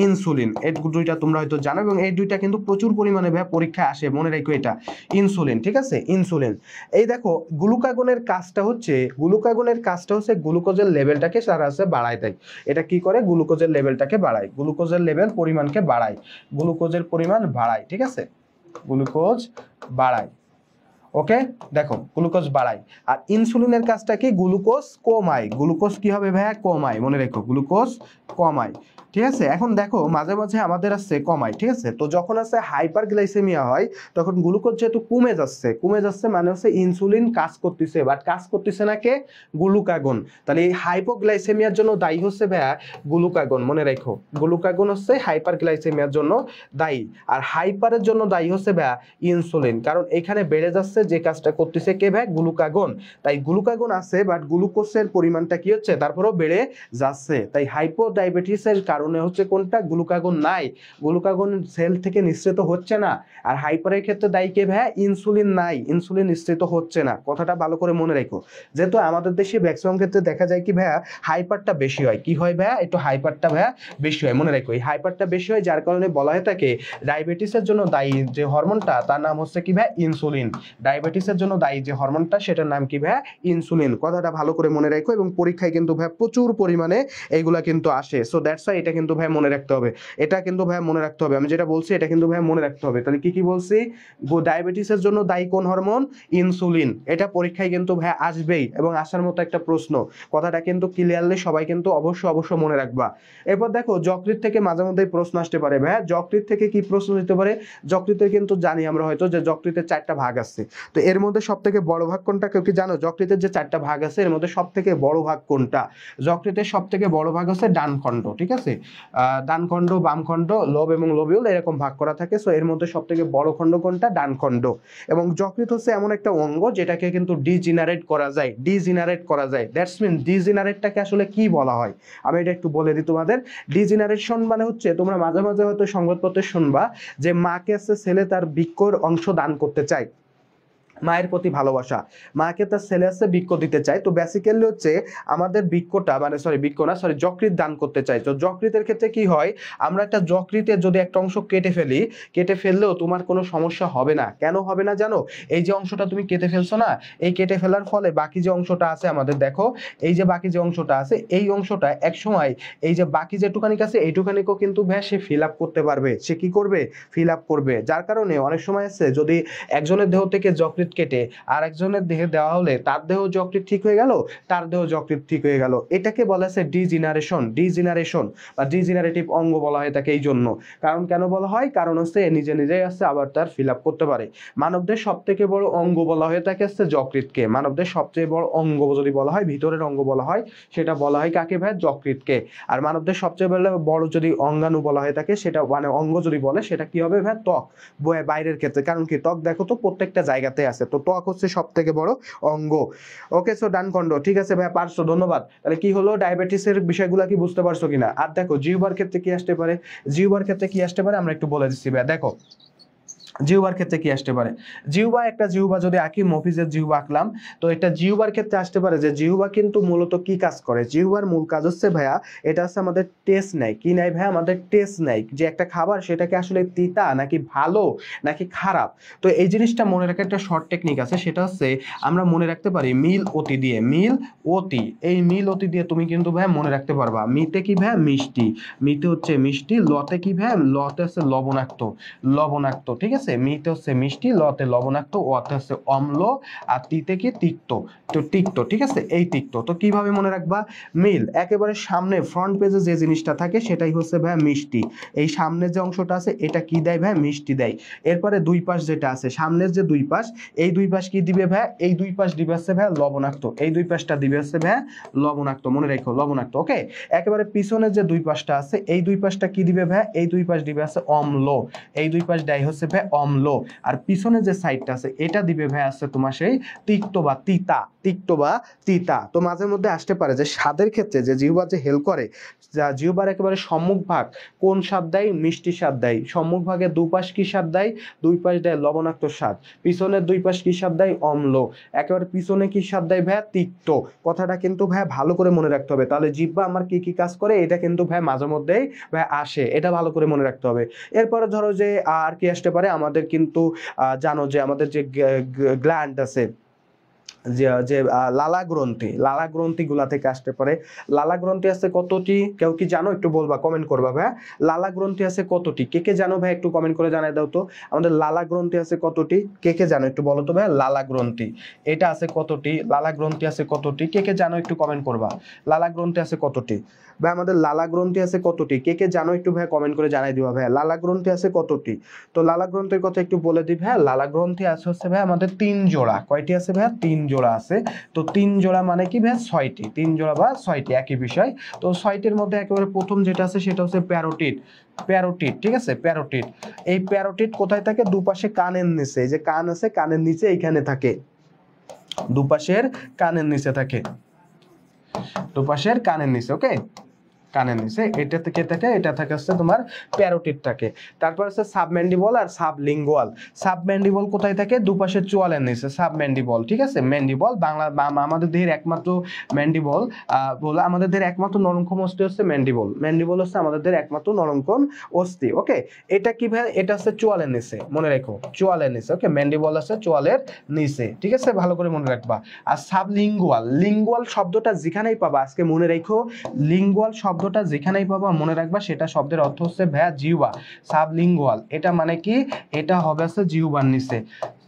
ইনসুলিন। এই দুইটা তোমরা হয়তো জানো, এবং এই দুইটা কিন্তু প্রচুর পরিমাণে ভাই পরীক্ষায় আসে, মনে রাখো এটা ইনসুলিন, ঠিক আছে, ইনসুলিন। এই দেখো গ্লুকাগনের কাজটা হচ্ছে গ্লুকোজের লেভেলটাকে সারা বাড়ায় দেয়। এটা কি করে? গ্লুকোজের লেভেলটাকে বাড়ায়, গ্লুকোজের লেভেল পরিমাণকে বাড়ায়, গ্লুকোজের পরিমাণ বাড়ায়, ঠিক আছে, গ্লুকোজ বাড়ায়। ওকে, দেখো গ্লুকোজ বাড়ায়। আর ইনসুলিনের কাজটা কি? গ্লুকোজ কমায়। গ্লুকোজ কি হবে ভাইয়া? কমায়, মনে রেখো, গ্লুকোজ কমায়। ঠিক আছে, এখন দেখো মাঝে মাঝে আমাদের আছে কমায়, ঠিক আছে। তো যখন আছে হাইপার গ্লাইসেমিয়া হয় তখন গ্লুকোজ যেহেতু কমে যাচ্ছে মানে হচ্ছে ইনসুলিন কাজ করতেছে, বাট কাজ করতেছে না কে? গ্লুকাগন। তাহলে এই হাইপোগ্লাইসেমিয়ার জন্য দায়ী হচ্ছে ভাইয়া গ্লুকাগন, মনে রেখো। গ্লুকাগন হচ্ছে হাইপার গ্লাইসেমিয়ার জন্য দায়ী, আর হাইপারের জন্য দায়ী হচ্ছে ভাইয়া ইনসুলিন। কারণ এখানে বেড়ে যাচ্ছে, যে কাজটা করতেছে কে ভাই? গ্লুকাগন। তাই গ্লুকাগন আছে বাট গ্লুকোজের পরিমাণটা কি হচ্ছে? তারপরেও বেড়ে যাচ্ছে। তাই হাইপোডায়াবেটিসের কারণে হচ্ছে কোনটা? গ্লুকাগন নাই, গ্লুকাগন সেল থেকে নিঃসৃত হচ্ছে না। আর হাইপারের ক্ষেত্রে দায়ী কে ভাই? ইনসুলিন নাই, ইনসুলিন নিঃসৃত হচ্ছে না। কথাটা ভালো করে মনে রেখো। যেহেতু আমাদের দেশে ম্যাক্সিমাম ক্ষেত্রে দেখা যায় কি ভাইয়া? হাইপারটা বেশি হয়। কি হয় ভাইয়া? একটু হাইপারটা ভাইয়া বেশি হয়, মনে রেখো। এই হাইপারটা বেশি হয় যার কারণে বলা হয় থাকে ডায়াবেটিসের জন্য দায়ী যে হরমোনটা তার নাম হচ্ছে কি ভাই? ইনসুলিন। ডায়াবেটিসের জন্য দায়ী যে হরমোনটা সেটার নাম কি ভাই? ইনসুলিন। কথাটা ভালো করে মনে রাখো, এবং পরীক্ষায় কিন্তু ভাই প্রচুর পরিমাণে এইগুলা কিন্তু আসে। সো দ্যাটস ওয়াই এটা কিন্তু ভাই মনে রাখতে হবে, এটা কিন্তু ভাই মনে রাখতে হবে। আমি যেটা বলছি এটা কিন্তু ভাই মনে রাখতে হবে। তাহলে কি বলছি? ডায়াবেটিসের জন্য দায়ী কোন হরমোন? ইনসুলিন। এটা পরীক্ষায় কিন্তু ভাই আসবেই, এবং আসার মতো একটা প্রশ্ন। কথাটা কিন্তু ক্লিয়ারলি সবাই কিন্তু অবশ্য মনে রাখবা। এরপর দেখো যকৃৎ থেকে মাঝে মধ্যে প্রশ্ন আসতে পারে ভাই, যকৃৎ থেকে কি প্রশ্ন দিতে পারে? যকৃতে কিন্তু জানি আমরা হয়তো যে যকৃতের 4টা ভাগ আছে। তো এর মধ্যে সব থেকে বড় ভাগ কোনটা? কেউ কি জানো? যকৃতের যে 4টা ভাগ আছে এর মধ্যে সব থেকে বড় ভাগ কোনটা? যকৃতের সব থেকে বড় ভাগ হচ্ছে ডান খণ্ড, ঠিক আছে। ডান খণ্ড, বাম খণ্ড, লোব এবং লোবিউল এরকম ভাগ করা থাকে। সো এর মধ্যে সব থেকে বড় খণ্ড কোনটা? ডান খণ্ড। এবং যকৃৎ হচ্ছে এমন একটা অঙ্গ যেটাকে কিন্তু ডিজেনারেট করা যায়, দ্যাটস মিন ডিজেনারেটটাকে আসলে কি বলা হয় আমি এটা একটু বলে দিই তোমাদের। ডিজেনারেশন মানে হচ্ছে, তোমরা মাঝে মাঝে হয়তো সংবাদপত্রে শুনবা যে মাকে আছে ছেলে তার বৃক্কর অংশ দান করতে চায়, মায়ের প্রতি ভালোবাসা, মাকে তার ছেলে আছে বৃক্ক দিতে চায়। তো বেসিক্যালি হচ্ছে আমাদের বৃক্কটা মানে যকৃৎ দান করতে চাই। তো যকৃতের ক্ষেত্রে কি হয়? আমরা একটা যকৃতের যদি একটা অংশ কেটে ফেললেও তোমার কোনো সমস্যা হবে না। কেন হবে না জানো? এই যে অংশটা তুমি কেটে ফেলছো না, এই কেটে ফেলার ফলে বাকি যে অংশটা আছে আমাদের, দেখো এই যে বাকি যে অংশটা আছে, এই অংশটা এক সময় এই যে বাকি যেটুকানিক আছে এইটুকানিকেও কিন্তু ভ্যা সে ফিল আপ করতে পারবে। সে কি করবে? ফিল আপ করবে। যার কারণে অনেক সময় আছে যদি একজনের দেহ থেকে যকৃৎ কেটে আর একজনের দেহে দেওয়া হলে তার দেহ যকৃৎ ঠিক হয়ে গেল, তার দেহ যকৃৎ ঠিক হয়ে গেল। এটাকে বলা আছে ডিজেনারেশন বা ডিজেনারেটিভ অঙ্গ বলা হয় তাকে। এই জন্য কারণ কেন বলা হয়? কারণ হচ্ছে নিজে নিজেই আসছে আবার তার ফিল আপ করতে পারে। মানবদের সব থেকে বড় অঙ্গ বলা হয়ে থাকে হচ্ছে যকৃৎকে। মানবদের সবচেয়ে বড় অঙ্গ যদি বলা হয়, ভিতরের অঙ্গ বলা হয়, সেটা বলা হয় কাকে ভাই? যকৃৎকে। আর মানবদের সবচেয়ে বড় যদি অঙ্গাণু বলা হয় থাকে, সেটা মানে অঙ্গ যদি বলে সেটা কি হবে ভাই? ত্বক। বাইরের ক্ষেত্রে, কারণ কি ত্বক দেখো তো প্রত্যেকটা জায়গাতে আছে, তো ত্বক হচ্ছে সব থেকে বড় অঙ্গ। ওকে, সো ডান খণ্ড, ঠিক আছে ভাই, পারছো, ধন্যবাদ। তাহলে কি হলো? ডায়াবেটিসের বিষয়গুলো কি বুঝতে পারছো কিনা? আর দেখো জিহ্বার ক্ষেত্রে কি আসতে পারে? আমরা একটু বলে দিচ্ছি ভাই। দেখো জিহ্বার ক্ষেত্রে কি আসতে পারে? একটা জিহ্বা যদি আঁকি, মফিজের জিহ্বা আঁকলাম, তো এটা জিহ্বার ক্ষেত্রে আসতে পারে যে জিহ্বা কিন্তু মূলত কি কাজ করে? জিহ্বার মূল কাজ হচ্ছে ভাইয়া, এটা হচ্ছে আমাদের টেস্ট নেয়। কি নেয় ভাইয়া? আমাদের টেস্ট নেয় যে একটা খাবার সেটাকে আসলে তিতা নাকি ভালো নাকি খারাপ। তো এই জিনিসটা মনে রাখার একটা শর্ট টেকনিক আছে, সেটা হচ্ছে আমরা মনে রাখতে পারি মিল অতি দিয়ে। এই মিল অতি দিয়ে তুমি কিন্তু ভাইয়া মনে রাখতে পারবা। মিতে কি ভাইয়া? মিষ্টি। মিতে হচ্ছে মিষ্টি। লতে কি ভাইয়া? লতে হচ্ছে লবণাক্ত, ঠিক আছে। মিতে হচ্ছে মিষ্টি, লতে লবণাক্ত, ওতে হচ্ছে অম্ল, আর তিতে কি? তিক্ত। তো তিক্ত, ঠিক আছে, এই তিক্ত। তো কিভাবে মনে রাখবা? মিল একেবারে সামনে ফ্রন্ট পেজে যে জিনিসটা থাকে সেটাই হচ্ছে ভাই মিষ্টি। এই সামনের যে অংশটা আছে এটা কি দেয় ভাই? মিষ্টি দেয়। এরপরে দুই পাশ যেটা আছে, সামনের যে দুই পাশ, এই দুই পাশ কি দিবে ভাই? এই দুই পাশ দিবে হচ্ছে ভাই লবণাক্ত। এই দুই পাশটা দিবে হচ্ছে ভাই লবণাক্ত, মনে রেখো, লবণাক্ত। ওকে, একেবারে পিছনের যে দুই পাশটা আছে এই দুই পাশটা কি দিবে ভাই? এই দুই পাশ দিবে আছে অম্ল। এই দুই পাশ দেয় হচ্ছে ভাই অম্ল। আর পিছনে যে সাইডটা আছে এটা দিবে ভাই আছে তোমার সেই তিক্ত বা তিতা। তো মাঝে মধ্যে আসতে পারে যে স্বাদের ক্ষেত্রে যে জিহ্বা যে হেল্প করে, যা জিহ্বার একেবারে সম্মুখ ভাগ কোন স্বাদ দেয়? মিষ্টি স্বাদ দেয়। সম্মুখ ভাগের দুপাশ কি স্বাদ দেয়? দুই পাশ দেয় লবণাক্ত স্বাদ। পিছনের দুই পাশ কি স্বাদ দেয়? অম্ল। একেবারে পিছনে কি স্বাদ দেয় ভাই? তিক্ত। কথাটা কিন্তু ভাই ভালো করে মনে রাখতে হবে। তাহলে জিহ্বা আমার কি কি কাজ করে এটা কিন্তু ভাই মাঝে মধ্যেই ভাই আসে, এটা ভালো করে মনে রাখতে হবে। এরপরে ধরো যে আর কি আসতে পারে, আমাদের কিন্তু জানো যে আমাদের যে গ্ল্যান্ড আছে, যে যে লালা গ্রন্থিগুলা থেকে আসতে পারে। লালা গ্রন্থি আছে কতটি কেউ কি জানো? একটু বলবা, কমেন্ট করবা ভাই। লালা গ্রন্থি আছে কতটি? কে কে জানো ভাই? একটু কমেন্ট করে জানাই দাও তো আমাদের লালা গ্রন্থি আছে কতটি, কে কে জানো একটু বলো তো ভাই। লালা গ্রন্থি এটা আছে কতটি? লালা গ্রন্থি আছে কতটি? কে কে জানো একটু কমেন্ট করবা। লালা গ্রন্থি আছে কতটি ভাই? আমাদের লালা গ্রন্থি আছে কতটি? কে কে জানো একটু ভাই কমেন্ট করে জানাই দিবা ভাই। লালা গ্রন্থি আছে কতটি? তো লালা গ্রন্থির কথা একটু বলে দিই ভাই। লালা গ্রন্থি আছে হচ্ছে ভাই আমাদের 3 জোড়া। কয়টি আছে ভাই? 3 জোড়া আছে। তো 3 জোড়া মানে কি ভাই? 6টি। 3 জোড়া বা 6টি একই বিষয়। তো 6টির মধ্যে একেবারে প্রথম যেটা আছে সেটা হচ্ছে প্যারোটিড। প্যারোটিড, ঠিক আছে, প্যারোটিড। এই প্যারোটিড কোথায় থাকে? দুপাশে কানের নিচে, এই যে কান আছে কানের নিচে এইখানে থাকে, দুপাশের কানের নিচে থাকে, দুপাশের কানের নিচে। ওকে, কানের নিচে এটা থেকে থাকে, এটা থাকে হচ্ছে তোমার প্যারোটিড থাকে। তারপর আছে সাবম্যান্ডিবল আর সাবলিঙ্গুয়াল। সাবম্যান্ডিবল কোথায় থাকে? দুপাশের চোয়ালের নিচে, সাবম্যান্ডিবল, ঠিক আছে। ম্যান্ডিবল বাংলা আমাদের দেহের একমাত্র ম্যান্ডিবল বলে আমাদের দেহের একমাত্র নরমক্ষম অস্থি হচ্ছে ম্যান্ডিবল। ম্যান্ডিবল হচ্ছে আমাদের দেহের একমাত্র নরমক্ষম অস্থি। ওকে, এটা কি ভাই? এটা হচ্ছে চোয়ালের নিচে, মনে রেখো, চোয়ালের নিচে। ওকে, ম্যান্ডিবল আছে চোয়ালের নিচে, ঠিক আছে, ভালো করে মনে রাখবা। আর সাবলিঙ্গুয়াল, লিঙ্গুয়াল শব্দটা যেখানেই পাবা আজকে মনে রেখো, লিঙ্গুয়াল শব্দটা যেখানেই পাবা মনে রাখবা, সেটা শব্দের অর্থ হচ্ছে ভাইয়া জিহ্বা। সাবলিঙ্গুয়াল এটা মানে কি? এটা হবে হচ্ছে জিহ্বার নিচে,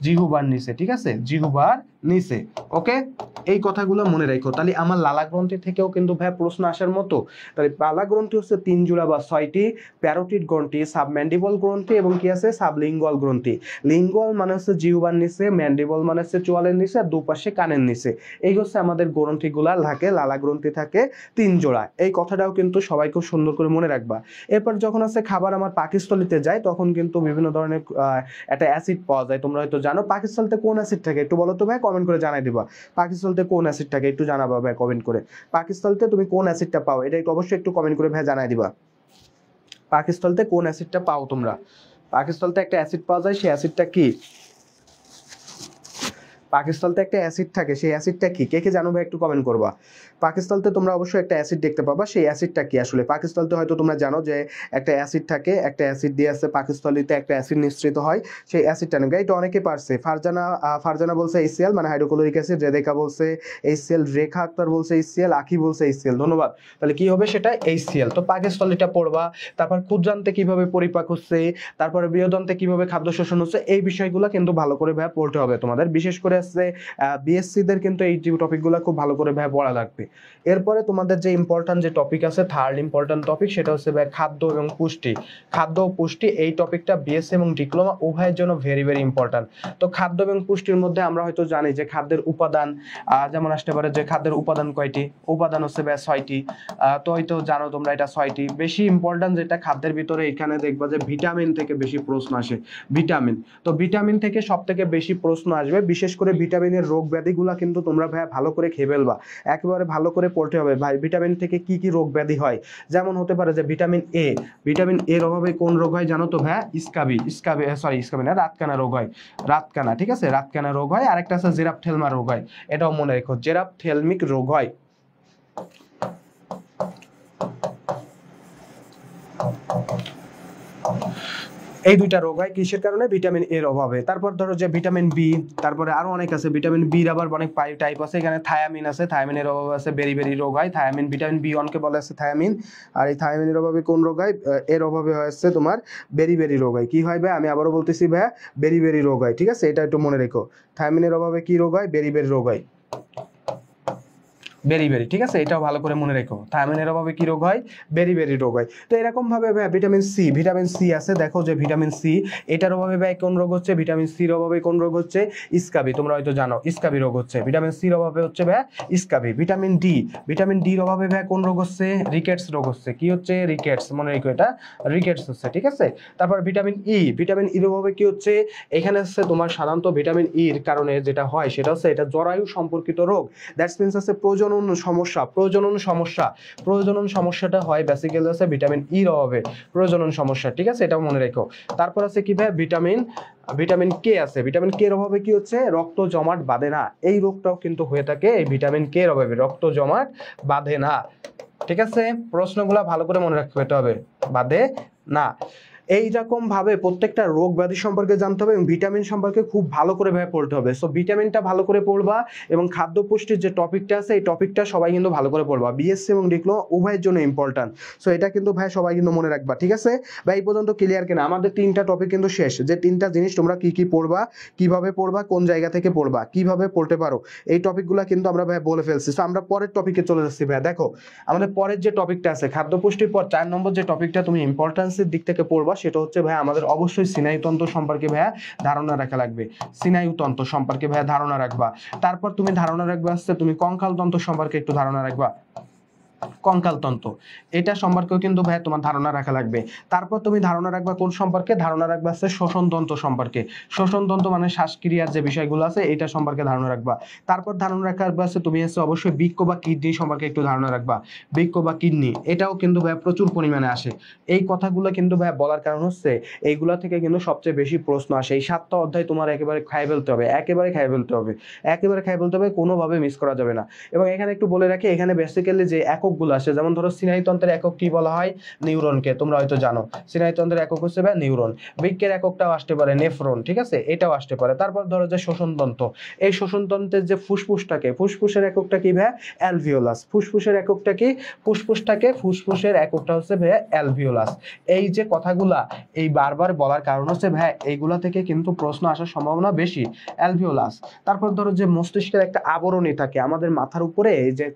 জিহ্বার নিচে, ঠিক আছে, জিহ্বার নিচে। ওকে, এই কথাগুলো মনে রাখো। তাহলে আমার লালা গ্রন্থি থেকেও কিন্তু ভাই প্রশ্ন আসার মতো। তাহলে লালা গ্রন্থি হচ্ছে 3 জোড়া বা 6টি, প্যারোটিড গ্রন্থি, সাবম্যান্ডিবল গ্রন্থি এবং কি আছে? সাবলিঙ্গুয়াল গ্রন্থি। লিঙ্গুয়াল মানে হচ্ছে জিহ্বার নিচে, ম্যান্ডিবল মানে হচ্ছে চোয়ালের নিচে, আর দুপাশে কানের নিচে। এই হচ্ছে আমাদের গ্রন্থিগুলা থাকে। লালা গ্রন্থি থাকে 3 জোড়া। এই কথাটাও কিন্তু সবাই খুব সুন্দর করে মনে রাখবা। এরপর যখন আছে খাবার আমার পাকস্থলীতে যায় তখন কিন্তু বিভিন্ন ধরনের একটা অ্যাসিড পাওয়া যায়। তোমরা হয়তো জানো পাকস্থলীতে কোন অ্যাসিড থাকে? একটু বলো তো ভাই, কমেন্ট করে জানাই দিবা। পাকস্থলীতে কোন অ্যাসিড থাকে একটু জানাবা ভাই কমেন্ট করে। পাকস্থলীতে তুমি কোন অ্যাসিডটা পাও এটা একটু অবশ্যই একটু কমেন্ট করে ভাই জানাই দিবা। পাকস্থলীতে কোন অ্যাসিডটা পাও তোমরা? পাকস্থলীতে একটা অ্যাসিড পাওয়া যায়, সেই অ্যাসিডটা কি? পাকস্থলীতে একটা অ্যাসিড থাকে, সেই অ্যাসিডটা কি? কে কে জানো ভাই একটু কমেন্ট করবা। পাকস্থলীতে তোমরা অবশ্যই একটা অ্যাসিড দেখতে পাবা, সেই অ্যাসিডটা কি আসলে? পাকস্থলীতে হয়তো তোমরা জানো যে একটা অ্যাসিড থাকে, একটা অ্যাসিড দিয়ে আছে পাকস্থলীতে একটা অ্যাসিড নিঃসৃত হয়, সেই অ্যাসিডটা নেবে। এটা অনেকে পারছে। ফারজানা বলছে HCl মানে হাইড্রোক্লোরিক অ্যাসিড, রেদেকা বলছে HCl, রেখা আক্তার বলছে HCl, আখি বলছে HCl। ধন্যবাদ। তাহলে কি হবে সেটা? HCl। তো পাকস্থলীটা পড়বা। তারপর ক্ষুদ্রান্তে কিভাবে পরিপাক হচ্ছে, তারপরে বৃহদন্তে কিভাবে খাদ্য শোষণ হচ্ছে, এই বিষয়গুলো কিন্তু ভালো করে ভাই পড়তে হবে তোমাদের। বিশেষ করে আছে বিএসসি দের কিন্তু এই টপিকগুলো খুব ভালো করে ভাই পড়া লাগবে। এরপরে তোমাদের যে ইম্পর্টেন্ট যে টপিক আছে, থার্ড ইম্পর্টেন্ট টপিক, সেটা হচ্ছে ভাই খাদ্য এবং পুষ্টি। খাদ্য ও পুষ্টি এই টপিকটা বিএসসি এবং ডিপ্লোমা উভয়ের জন্য ভেরি ভেরি ইম্পর্টেন্ট। তো খাদ্য এবং পুষ্টির মধ্যে আমরা হয়তো জানি যে খাদ্যের উপাদান যেমন আসতে পারে যে খাদ্যের উপাদান কয়টি? উপাদান হচ্ছে ভাই 6টি। তো হয়তো জানো তোমরা এটা 6টি। বেশি ইম্পর্টেন্ট যেটা খাদ্যের ভিতরে, এখানে দেখবা যে ভিটামিন থেকে বেশি প্রশ্ন আসে। ভিটামিন, তো ভিটামিন থেকে সব থেকে বেশি প্রশ্ন আসবে। বিশেষ করে ভিটামিনের রোগ ব্যাধিগুলা কিন্তু তোমরা ভাই ভালো করে খেয়ে ফেলবা, একেবারে ভালো করে পড়তে হবে ভাই। ভিটামিন থেকে কি কি রোগ ব্যাধি হয়? যেমন হতে পারে যে ভিটামিন এ, ভিটামিন এর অভাবে কোন রোগ হয় জানো তো ভাই? স্কাবি, স্কাবি না, রাতকানা রোগ হয়। রাতকানা, ঠিক আছে, রাতকানা রোগ হয়। আরেকটা আছে জেরাপথেলমা রোগ হয়, এটাও মনে রেখো, জেরাপথেলমিক রোগ হয়। এই দুইটা রোগ হয় কিসের কারণে? ভিটামিন এর অভাবে। তারপর ধরো যে ভিটামিন বি, তারপরে আরো অনেক আছে। ভিটামিন বির আবার অনেক টাইপ আছে। এখানে থায়ামিন আছে, থায়ামিনের অভাবে আছে বেরি বেরি রোগ হয়। থায়ামিন, ভিটামিন B1 কে বলা আছে থায়ামিন। আর এই থায়ামিনের অভাবে কোন রোগ হয়? এর অভাবে হচ্ছে তোমার বেরি বেরি রোগ হয়। কি হয় ভাই? আমি আবারও বলতেছি ভাই, বেরি বেরি রোগ হয়, ঠিক আছে, এটা একটু মনে রেখো। থায়ামিনের অভাবে কি রোগ হয়? বেরি বেরি রোগ হয়, বেরি বেরি, ঠিক আছে, এটাও ভালো করে মনে রেখো। থায়ামিনের অভাবে কি রোগ হয়? বেরি বেরি রোগ হয়। তো এরকম ভাবে ভিটামিন সি, ভিটামিন সি আছে, দেখো যে ভিটামিন সি, এটার অভাবে ভাই কোন রোগ হচ্ছে? ভিটামিন সির অভাবে কোন রোগ হচ্ছে? স্কাবি, তোমরা হয়তো জানো স্কাবি রোগ হচ্ছে। ভিটামিন সির অভাবে হচ্ছে ভাই স্কাবি। ভিটামিন ডি, ভিটামিন ডির অভাবে ভাই কোন রোগ হচ্ছে? রিকেটস রোগ হচ্ছে। কি হচ্ছে? রিকেটস, মনে রেখো এটা রিকেটস হচ্ছে, ঠিক আছে। তারপর ভিটামিন ই, ভিটামিন ইর অভাবে কি হচ্ছে? এখানে হচ্ছে তোমার সাধারণত ভিটামিন ইর কারণে যেটা হয় সেটা হচ্ছে এটা জরায়ু সম্পর্কিত রোগ। দ্যাটস মিনস আছে প্রজনন সমস্যা, প্রজনন সমস্যা, প্রজনন সমস্যাটা হয় বেসিক্যালি আছে ভিটামিন ইর অভাবে, প্রজনন সমস্যা, ঠিক আছে, এটাও মনে রেখো। তারপর আছে কি ভাই? ভিটামিন কে আছে। ভিটামিন কে এর অভাবে কি হচ্ছে? রক্ত জমাট বাঁধে না। এই রোগটাও কিন্তু হয়ে থাকে এই ভিটামিন কে এর অভাবে, রক্ত জমাট বাঁধে না, ঠিক আছে। প্রশ্নগুলো ভালো করে মনে রাখতে হবে, বাঁধে না। এইরকম ভাবে প্রত্যেকটা রোগ ব্যাধি সম্পর্কে জানতে হবে এবং ভিটামিন সম্পর্কে খুব ভালো করে ভাবে পড়তে হবে। সো ভিটামিনটা ভালো করে পড়বা এবং খাদ্য পুষ্টির যে টপিকটা আছে এই টপিকটা সবাই কিন্তু ভালো করে পড়বা। বিএসসি এবং ডিপ্লোমা উভয়ের জন্য ইম্পর্টেন্ট। সো এটা কিন্তু ভাই সবাই কিন্তু মনে রাখবা, ঠিক আছে ভাই? এই পর্যন্ত ক্লিয়ার কিনা? আমাদের 3টা টপিক কিন্তু শেষ। যে 3টা জিনিস তোমরা কি কি পড়বা, কিভাবে পড়বা, কোন জায়গা থেকে পড়বা, কিভাবে পড়তে পারো, এই টপিকগুলো কিন্তু আমরা ভাই বলে ফেলছি। সো আমরা পরের টপিকে চলে যাচ্ছি ভাই। দেখো আমাদের পরের যে টপিকটা আছে খাদ্য পুষ্টির পর 4 নম্বর যে টপিকটা তুমি ইম্পর্টেন্সের দিক থেকে পড়বা সেটা হচ্ছে ভাই আমাদের অবশ্যই স্নায়ুতন্ত্র সম্পর্কে ভাইয়া ধারণা রাখা লাগবে। স্নায়ুতন্ত্র সম্পর্কে ভাইয়া ধারণা রাখবা। তারপর তুমি ধারণা রাখবা হচ্ছে তুমি কঙ্কাল তন্ত্র সম্পর্কে একটু ধারণা রাখবা। কঙ্কালতন্ত্র এটা সম্পর্কেও কিন্তু ভাই তোমার ধারণা রাখা লাগবে। তারপর তুমি ধারণা রাখবা কোন সম্পর্কে? ধারণা রাখবা হচ্ছে শ্বসনতন্ত্র সম্পর্কে। শ্বসনতন্ত্র মানে শ্বাসক্রিয়ার যে বিষয়গুলো আছে এটা সম্পর্কে ধারণা রাখবা। তারপর ধারণা রাখবা হচ্ছে তুমি হচ্ছে অবশ্যই বৃক্ক বা কিডনি সম্পর্কে একটু ধারণা রাখবা। বৃক্ক বা কিডনি এটাও কিন্তু ভাই প্রচুর পরিমাণে আসে। এই কথাগুলো কিন্তু ভাই বলার কারণ হচ্ছে এইগুলা থেকে কিন্তু সবচেয়ে বেশি প্রশ্ন আসে। এই 7টা অধ্যায় তোমার একেবারে খাই ফেলতে হবে, একেবারে খাই ফেলতে হবে, একেবারে খাই ফেলতে হবে, কোনোভাবে মিস করা যাবে না। এবং এখানে একটু বলে রাখি, এখানে বেসিক্যালি যে এককগুলো আসে, যেমন ধরো স্নায়ুতন্ত্রের একক কি বলা হয়? নিউরনকে, তোমরা হয়তো জানো স্নায়ুতন্ত্রের একক হচ্ছে ভাই নিউরন। বৃক্কের এককটাও আসতে পারে নেফ্রন, ঠিক আছে, এটাও আসতে পারে। তারপর ধরো যে শ্বসনতন্ত্র, এই শ্বসনতন্ত্রের যে ফুসফুসটাকে, ফুসফুসের এককটা কি ভাই? অ্যালভিওলাস। ফুসফুসের এককটা কি? ফুসফুসের এককটা হচ্ছে ভাই অ্যালভিওলাস। এই যে কথাগুলা এই বারবার বলার কারণ হচ্ছে ভাই এইগুলা থেকে কিন্তু প্রশ্ন আসার সম্ভাবনা বেশি। অ্যালভিওলাস। তারপর ধরো যে মস্তিষ্কের একটা আবরণী থাকে আমাদের মাথার উপরে, যে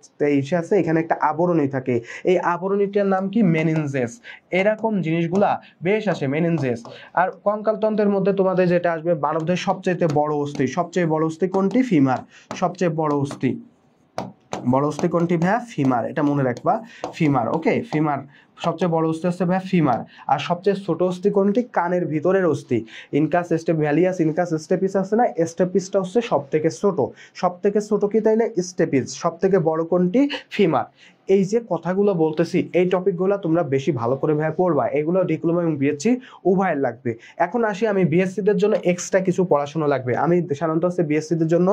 ইসে আছে এখানে একটা আবরণী থাকে, এই আবরণীটার নাম কি? মেনিনজেস। এরকম জিনিসগুলা বেশ আসে, মেনিনজেস। আর কঙ্কালতন্ত্রের মধ্যে তোমাদের যেটা আসবে মানবদের সবচেয়ে বড় অস্থি, সবচেয়ে বড় অস্থি কোনটি? ফিমার। সবচেয়ে বড় অস্থি, বড় অস্থি কোনটি ভাইয়া? ফিমার। এটা মনে রাখবা, ফিমার। ওকে, ফিমার সবচেয়ে বড় অস্থি হচ্ছে ভাইয়া ফিমার। আর সবচেয়ে ছোট অস্থি কোনটি? কানের ভিতরের অস্থি, ইনকাস ভ্যালিয়াস ইনকাস স্টেপিস আছে না, স্টেপিসটা হচ্ছে সব থেকে ছোট। সব থেকে ছোট কি তাইলে? স্টেপিস। সব থেকে বড় কোনটি? ফিমার। এই যে কথাগুলো বলতেছি এই টপিকগুলো তোমরা বেশি ভালো করে ভাইয়া পড়বা। এগুলো ডিপ্লোমা এবং বিএসসি উভয়ের লাগবে। এখন আসি আমি বিএসসিদের জন্য এক্সট্রা কিছু পড়াশোনা লাগবে। আমি সাধারণত হচ্ছে বিএসসিদের জন্য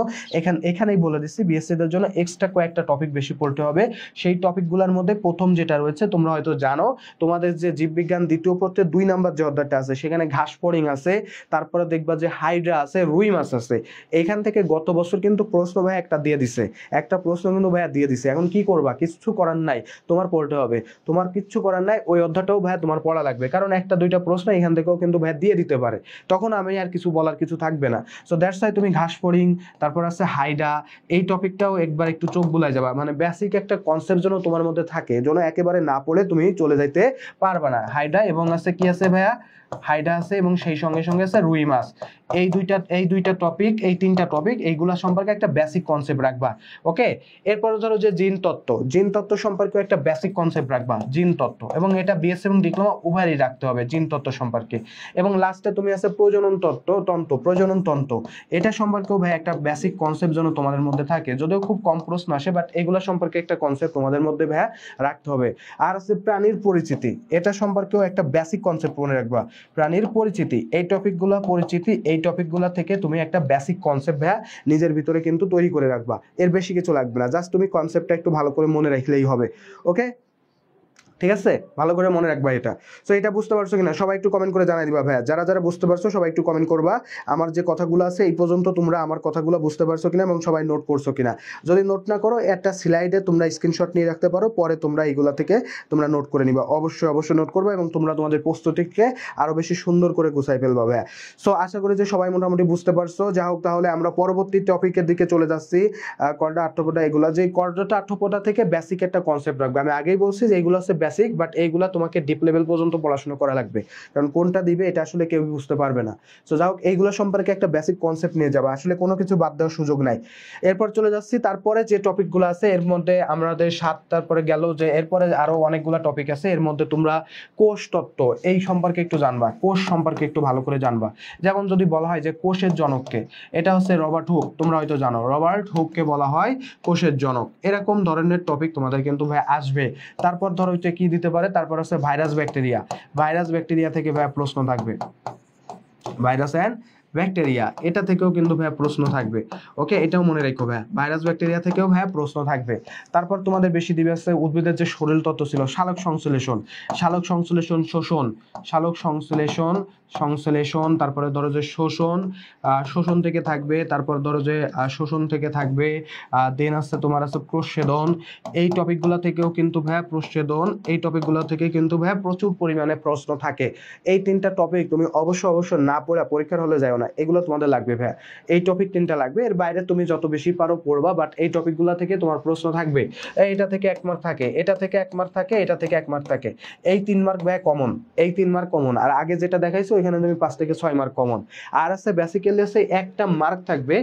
এখানেই বলে দিচ্ছি, বিএসসিদের জন্য এক্সট্রা কয়েকটা টপিক বেশি পড়তে হবে। সেই টপিকগুলোর মধ্যে প্রথম যেটা রয়েছে তোমরা হয়তো জানো, তোমাদের যে জীববিজ্ঞান দ্বিতীয় পত্রের 2 নম্বর যে অধ্যায়টা আছে সেখানে ঘাস ফড়িং আছে, তারপরে দেখবা যে হাইড্রা আছে, রুই মাছ আছে। এখান থেকে গত বছর কিন্তু প্রশ্ন ভাই একটা দিয়ে দিছে, একটা প্রশ্ন কিন্তু ভাইয়া দিয়ে দিছে। এখন কি করবা? কিছু করার নাই, তোমার পড়তে হবে। তোমার কিচ্ছু করার নাই, ওই অধ্যায়টাও ভাইয়া তোমার পড়া লাগবে, কারণ একটা দুইটা প্রশ্ন এখান থেকেও কিন্তু ভাইয়া দিয়ে দিতে পারে। তখন আমি আর কিছু বলার কিছু থাকবে না। সো দ্যাটস ওয়াই তুমি ঘাস ফড়িং, তারপর আছে হাইডা, এই টপিকটাও একবার একটু চোখ বুলাই যাবা। মানে বেসিক একটা কনসেপ্ট যেন তোমার মধ্যে থাকে, যেন একেবারে না পড়ে তুমি চলে যাইতে পারবে না। হাইডা এবং আছে কি আছে ভাইয়া? হাইডা আছে এবং সেই সঙ্গে সঙ্গে আছে রুই মাছ। এই দুইটা টপিক, এই 3টা টপিক, এইগুলা সম্পর্কে একটা বেসিক কনসেপ্ট রাখবা। ওকে, এরপরে ধরো যে জিন তত্ত্ব সম্পর্কে একটা বেসিক কনসেপ্ট রাখবা, জিন তত্ত্ব, এবং এটা বিএসসি এবং ডিপ্লোমা উভয়ই রাখতে হবে জিন তত্ত্ব সম্পর্কে। এবং লাস্টে তুমি আছে প্রজনন তন্ত্র, এটা সম্পর্কেও ভাই একটা বেসিক কনসেপ্ট যেন তোমাদের মধ্যে থাকে। যদিও খুব কম প্রশ্ন আসে, বাট এগুলা সম্পর্কে একটা কনসেপ্ট তোমাদের মধ্যে ভাইয়া রাখতে হবে। আর আছে প্রাণীর পরিচিতি, এটা সম্পর্কেও একটা বেসিক কনসেপ্ট মনে রাখবা। প্রাণীর পরিচিতি, এই টপিকগুলা থেকে তুমি একটা বেসিক কনসেপ্ট ভাইয়া নিজের ভিতরে কিন্তু তৈরি করে রাখবা। এর বেশি কিছু লাগবে না, জাস্ট তুমি কনসেপ্টটা একটু ভালো করে মনে রাখলেই হবে। ওকে, ঠিক আছে, ভালো করে মনে রাখবা এটা। সো এটা বুঝতে পারছো কিনা সবাই একটু কমেন্ট করে জানাই দিবা ভাইয়া। যারা যারা বুঝতে পারছো সবাই একটু কমেন্ট করবা আমার যে কথাগুলো আছে এই পর্যন্ত তোমরা আমার কথাগুলো বুঝতে পারছো কিনা এবং সবাই নোট করছো কিনা। যদি নোট না করো একটা স্লাইডে তোমরা স্ক্রিনশট নিয়ে রাখতে পারো, পরে তোমরা এইগুলা থেকে তোমরা নোট করে নিবা। অবশ্যই নোট করবা এবং তোমরা তোমাদের প্রস্তুতিকে আরো বেশি সুন্দর করে গুছাই ফেলবা ভাইয়া। সো আশা করি যে সবাই মোটামুটি বুঝতে পারছো। যা হোক, তাহলে আমরা পরবর্তী টপিকের দিকে চলে যাচ্ছি। কর্ডা আর্থ্রোপোডা, এগুলা যে কর্ডাটা আর্থ্রোপোডা থেকে বেসিক একটা কনসেপ্ট রাখবে। আমি আগেই বলছি যে এইগুলো হচ্ছে বেসিক, বাট এইগুলা তোমাকে ডিপ লেভেল পর্যন্ত পড়াশোনা করা লাগবে, কারণ কোনটা দিবে এটা আসলে কেউ বুঝতে পারবে না। সো যাই হোক, এইগুলো সম্পর্কে একটা বেসিক কনসেপ্ট নিয়ে যাবে, আসলে কোনো কিছু বাদ দেওয়ার সুযোগ নাই। এরপর চলে যাচ্ছি তারপরে যে টপিকগুলো আছে এর মধ্যে আমাদের 7, তারপরে গেল যে এরপরে আরো অনেকগুলো টপিক আছে। এর মধ্যে তোমরা কোষ তত্ত্ব এই সম্পর্কে একটু জানবা, কোষ সম্পর্কে একটু ভালো করে জানবা। যেমন যদি বলা হয় যে কোষের জনককে, এটা হচ্ছে রবার্ট হুক, তোমরা হয়তো জানো রবার্ট হুককে বলা হয় কোষের জনক। এরকম ধরনের টপিক তোমাদের কিন্তু ভাই আসবে। তারপর ধরো হচ্ছে কি দিতে পারে, তারপর হচ্ছে ভাইরাস ব্যাকটেরিয়া থেকে ভাই প্রশ্ন থাকবে, ভাইরাস এন্ড ব্যাকটেরিয়া, এটা থেকেও কিন্তু ভাইয়া প্রশ্ন থাকবে। ওকে, এটাও মনে রেখো ভাইয়া, ভাইরাস ব্যাকটেরিয়া থেকেও ভাইয়া প্রশ্ন থাকবে। তারপর তোমাদের বেশি দিবে আছে উদ্ভিদের যে শরীর তত্ত্ব ছিল, সালোক সংশ্লেষণ, সালোক সংশ্লেষণ শোষণ, সালোক সংশ্লেষণ সংশ্লেষণ, তারপরে ধরো যে শোষণ, শোষণ থেকে থাকবে, তারপর ধরো যে শোষণ থেকে থাকবে, দেন আছে তোমার আছে প্রচ্ছেদন। এই টপিকগুলো থেকেও কিন্তু ভাইয়া প্রচ্ছেদন, এই টপিকগুলো থেকে কিন্তু ভাইয়া প্রচুর পরিমাণে প্রশ্ন থাকে। এই তিনটা টপিক তুমি অবশ্য না পড়া পরীক্ষার হলে যাও না, এগুলো তোমাদের লাগবে ভাইয়া। এই টপিক তিনটা লাগবে, এর বাইরে তুমি যত বেশি পারো পড়বা, বাট এই টপিকগুলো থেকে তোমার প্রশ্ন থাকবে। এটা থেকে 1 মার্ক থাকে, এটা থেকে 1 মার্ক থাকে, এটা থেকে 1 মার্ক থাকে। এই 3 মার্ক ভাইয়া কমন, এই 3 মার্ক কমন। আর আগে যেটা দেখাইছো এখানে তুমি 5 থেকে 6 মার্ক কমন। আর আছে বেসিক্যালি আছে একটা মার্ক থাকবে,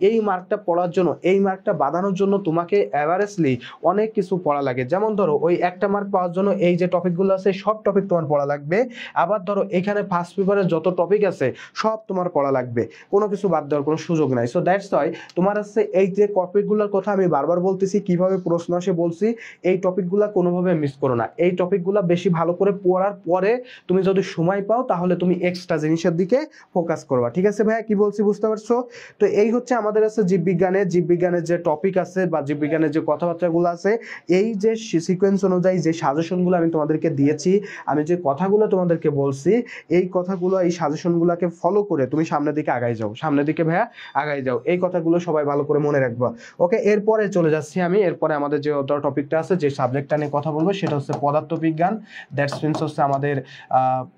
এই মার্কটা পড়ার জন্য, এই মার্কটা বাঁধানোর জন্য তোমাকে এভারেজলি অনেক কিছু পড়া লাগে। যেমন ধরো ওই একটা মার্ক পাওয়ার জন্য এই যে টপিকগুলো আছে সব টপিক তোমার পড়া লাগবে। আবার ধরো এখানে ফার্স্ট পেপারের যত টপিক আছে সব তোমার পড়া লাগবে, কোনো কিছু বাদ দেওয়ার কোনো সুযোগ নাই। সো দ্যাটস ওয়াই তোমার আছে এই যে টপিকগুলোর কথা আমি বারবার বলতেছি, কিভাবে প্রশ্ন আসে বলছি, এই টপিকগুলো কোনোভাবে মিস করো না। এই টপিকগুলো বেশি ভালো করে পড়ার পরে তুমি যদি সময় পাও তাহলে তুমি এক্সট্রা জিনিসের দিকে ফোকাস করবা। ঠিক আছে ভাইয়া, কি বলছি বুঝতে পারছো? তো এই হচ্ছে আমাদের আছে জীববিজ্ঞানের যে টপিক আছে বা জীববিজ্ঞানের যে কথাবার্তাগুলো আছে, এই যে সিকোয়েন্স অনুযায়ী যে সাজেশনগুলো আমি তোমাদেরকে দিয়েছি, আমি যে কথাগুলো তোমাদেরকে বলছি, এই কথাগুলো এই সাজেশনগুলোকে ফলো করে তুমি সামনের দিকে আগাই যাও, সামনের দিকে ভাইয়া আগাই যাও। এই কথাগুলো সবাই ভালো করে মনে রাখবা। ওকে, এরপরে চলে যাচ্ছি আমি, এরপরে আমাদের যে টপিকটা আছে, যে সাবজেক্টটা নিয়ে কথা বলবো সেটা হচ্ছে পদার্থবিজ্ঞান। দ্যাটস মিনস হচ্ছে আমাদের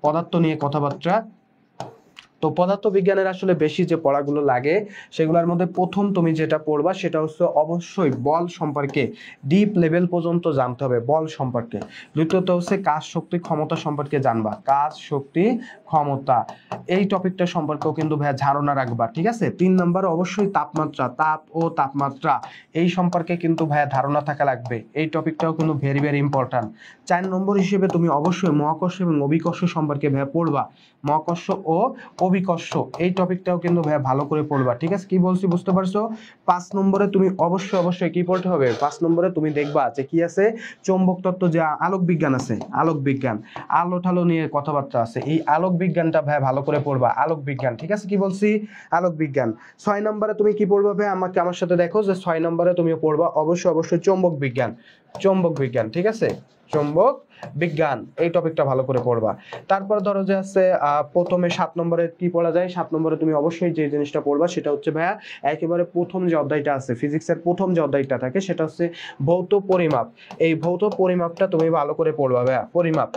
পদার্থ নিয়ে কথাবার্তা। তো পদার্থবিজ্ঞানের আসলে বেশি যে পড়াগুলো লাগে সেগুলোর মধ্যে প্রথম তুমি যেটা পড়বা সেটা হচ্ছে অবশ্যই বল সম্পর্কে ডিপ লেভেল পর্যন্ত জানতে হবে, বল সম্পর্কে। দ্বিতীয়ত হচ্ছে কাজ শক্তি ক্ষমতা সম্পর্কে জানবা, কাজ শক্তি ক্ষমতা, এই টপিকটা সম্পর্কেও কিন্তু ভাইয়া ধারণা রাখবা। ঠিক আছে, 3 নম্বর অবশ্যই তাপমাত্রা, তাপ ও তাপমাত্রা, এই সম্পর্কে কিন্তু ভাইয়া ধারণা থাকা লাগবে, এই টপিকটাও কিন্তু ভেরি ভেরি ইম্পর্ট্যান্ট। 4 নম্বর হিসেবে তুমি অবশ্যই মহাকর্ষ এবং অভিকর্ষ সম্পর্কে ভাইয়া পড়বা, মহাকর্ষ ও অভিকর্ষ, এই টপিকটাও কিন্তু ভাইয়া ভালো করে পড়বা। ঠিক আছে, কি বলছি বুঝতে পারছো? 5 নম্বরে তুমি অবশ্যই কি পড়তে হবে, 5 নম্বরে তুমি দেখবা যে কি আছে, চৌম্বক তত্ত্ব, যে আলোক বিজ্ঞান আছে, আলোক বিজ্ঞান, আলো ঠালো নিয়ে কথাবার্তা আছে, এই আলোক বিজ্ঞানটা ভাইয়া ভালো করে পড়বা, আলোক বিজ্ঞান। ঠিক আছে, কি বলছি, আলোক বিজ্ঞান। 6 নম্বরে তুমি কি পড়বা ভাই, আমার সাথে দেখো যে 6 নম্বরে তুমি পড়বা অবশ্যই চৌম্বক বিজ্ঞান, চৌম্বক বিজ্ঞান। ঠিক আছে, চৌম্বক বিজ্ঞান, এই টপিকটা ভালো করে পড়বা। তারপর ধরো যে আছে প্রথমে 7 নম্বরে কি পড়া যায়, 7 নম্বরে তুমি অবশ্যই যে জিনিসটা পড়বা সেটা হচ্ছে ভাইয়া একেবারে প্রথম যে অধ্যায়টা আছে, ফিজিক্সের প্রথম যে অধ্যায়টা থাকে সেটা হচ্ছে ভৌত পরিমাপ। এই ভৌত পরিমাপটা তুমি ভালো করে পড়বা ভাইয়া, পরিমাপ।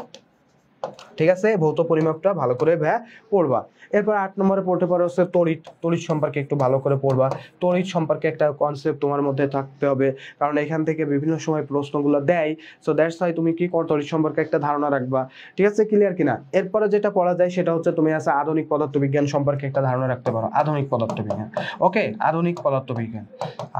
ঠিক আছে, ভৌত পরিমাপটা ভালো করে ভাইয়া পড়বা। এরপর 8 নম্বরে পড়তে পারো হচ্ছে তড়িৎ, তড়িৎ সম্পর্কে একটু ভালো করে পড়বা। তড়িৎ সম্পর্কে একটা কনসেপ্ট তোমার মধ্যে থাকতে হবে, কারণ এখান থেকে বিভিন্ন সময় প্রশ্নগুলো দেয়। সো দ্যাটস ওয়াই তুমি কি করো, তড়িৎ সম্পর্কে একটা ধারণা রাখবা। ঠিক আছে, ক্লিয়ার কিনা? এরপরে যেটা পড়া যায় সেটা হচ্ছে তুমি আছে আধুনিক পদার্থবিজ্ঞান সম্পর্কে একটা ধারণা রাখতে পারো, আধুনিক পদার্থবিজ্ঞান। ওকে, আধুনিক পদার্থবিজ্ঞান,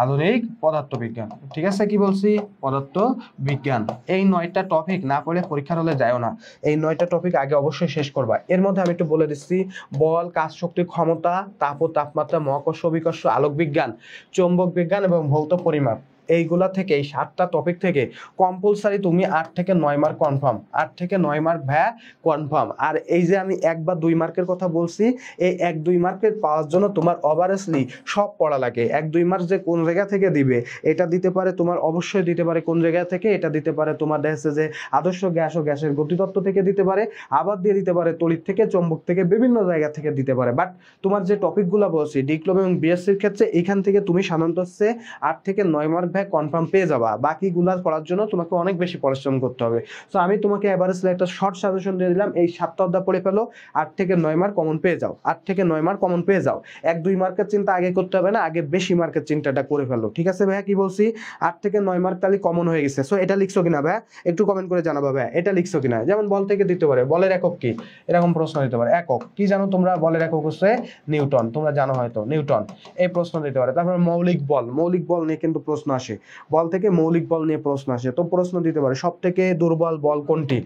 আধুনিক পদার্থবিজ্ঞান। ঠিক আছে, কি বলছি, পদার্থবিজ্ঞান। এই 9টা টপিক না পড়ে পরীক্ষার হলে যাও না, এই 9টা টপিক আগে অবশ্যই শেষ করবা। এর মধ্যে আমি একটু বলে দিচ্ছি, বল, কাজ শক্তি ক্ষমতা, তাপ ও তাপমাত্রা, মহাকর্ষ অভিকর্ষ, আলোক বিজ্ঞান, চৌম্বক বিজ্ঞান এবং ভৌত পরিমাপ, এইগুলা থেকে, এই 7টা টপিক থেকে কম্পালসারি তুমি 8 থেকে 9 মার্ক কনফার্ম, 8 থেকে 9 মার্ক ভ্যা কনফার্ম। আর এই যে আমি 1 বা 2 মার্কের কথা বলছি, এই 1-2 মার্কের পাওয়ার জন্য তোমার অবভিয়াসলি সব পড়া লাগে। 1-2 মার্ক যে কোন জায়গা থেকে দিবে, এটা দিতে পারে তোমার, অবশ্যই দিতে পারে কোন জায়গা থেকে, এটা দিতে পারে তোমার দেখছে যে আদর্শ গ্যাস ও গ্যাসের গতিতত্ত্ব থেকে দিতে পারে, আবার দিয়ে দিতে পারে তড়িৎ থেকে, চৌম্বক থেকে, বিভিন্ন জায়গা থেকে দিতে পারে। বাট তোমার যে টপিকগুলো বলছি ডিপ্লোমা এবং বিএসসির ক্ষেত্রে, এখান থেকে তুমি সাধারণত হচ্ছে 8 থেকে 9 মার্ক ভাই কনফার্ম পেয়ে যাবা। বাকিগুলা পড়ার জন্য তোমাকে অনেক বেশি পরিশ্রম করতে হবে। সো আমি তোমাকে এভারেজলি একটা শর্ট সাজেশন দিয়ে দিলাম, এই 7টা অধ্যায় পড়ে ফেলো, 8 থেকে 9 মার্ক কমন পেয়ে যাও, 8 থেকে 9 মার্ক কমন পেয়ে যাও। 1-2 মার্কের চিন্তা আগে করতে হবে না, আগে বেশি মার্কের চিন্তাটা করে ফেলো। ঠিক আছে ভাইয়া, কি বলছি, 8 থেকে 9 মার্ক তাহলে কমন হয়ে গেছে। সো এটা লিখছো কিনা ভাইয়া, একটু কমেন্ট করে জানাবা ভাইয়া, এটা লিখছো কিনা। যেমন বল থেকে দিতে পারে, বলের একক কি, এরকম প্রশ্ন দিতে পারে। একক কি জানো তোমরা, বলের একক হচ্ছে নিউটন, তোমরা জানো হয়তো নিউটন, এই প্রশ্ন দিতে পারে। তারপর মৌলিক বল, মৌলিক বল নিয়ে কিন্তু প্রশ্ন আসে, বল থেকে মৌলিক বল নিয়ে প্রশ্ন আসে, তো প্রশ্ন দিতে পারে সব থেকে দুর্বল বল কোনটি,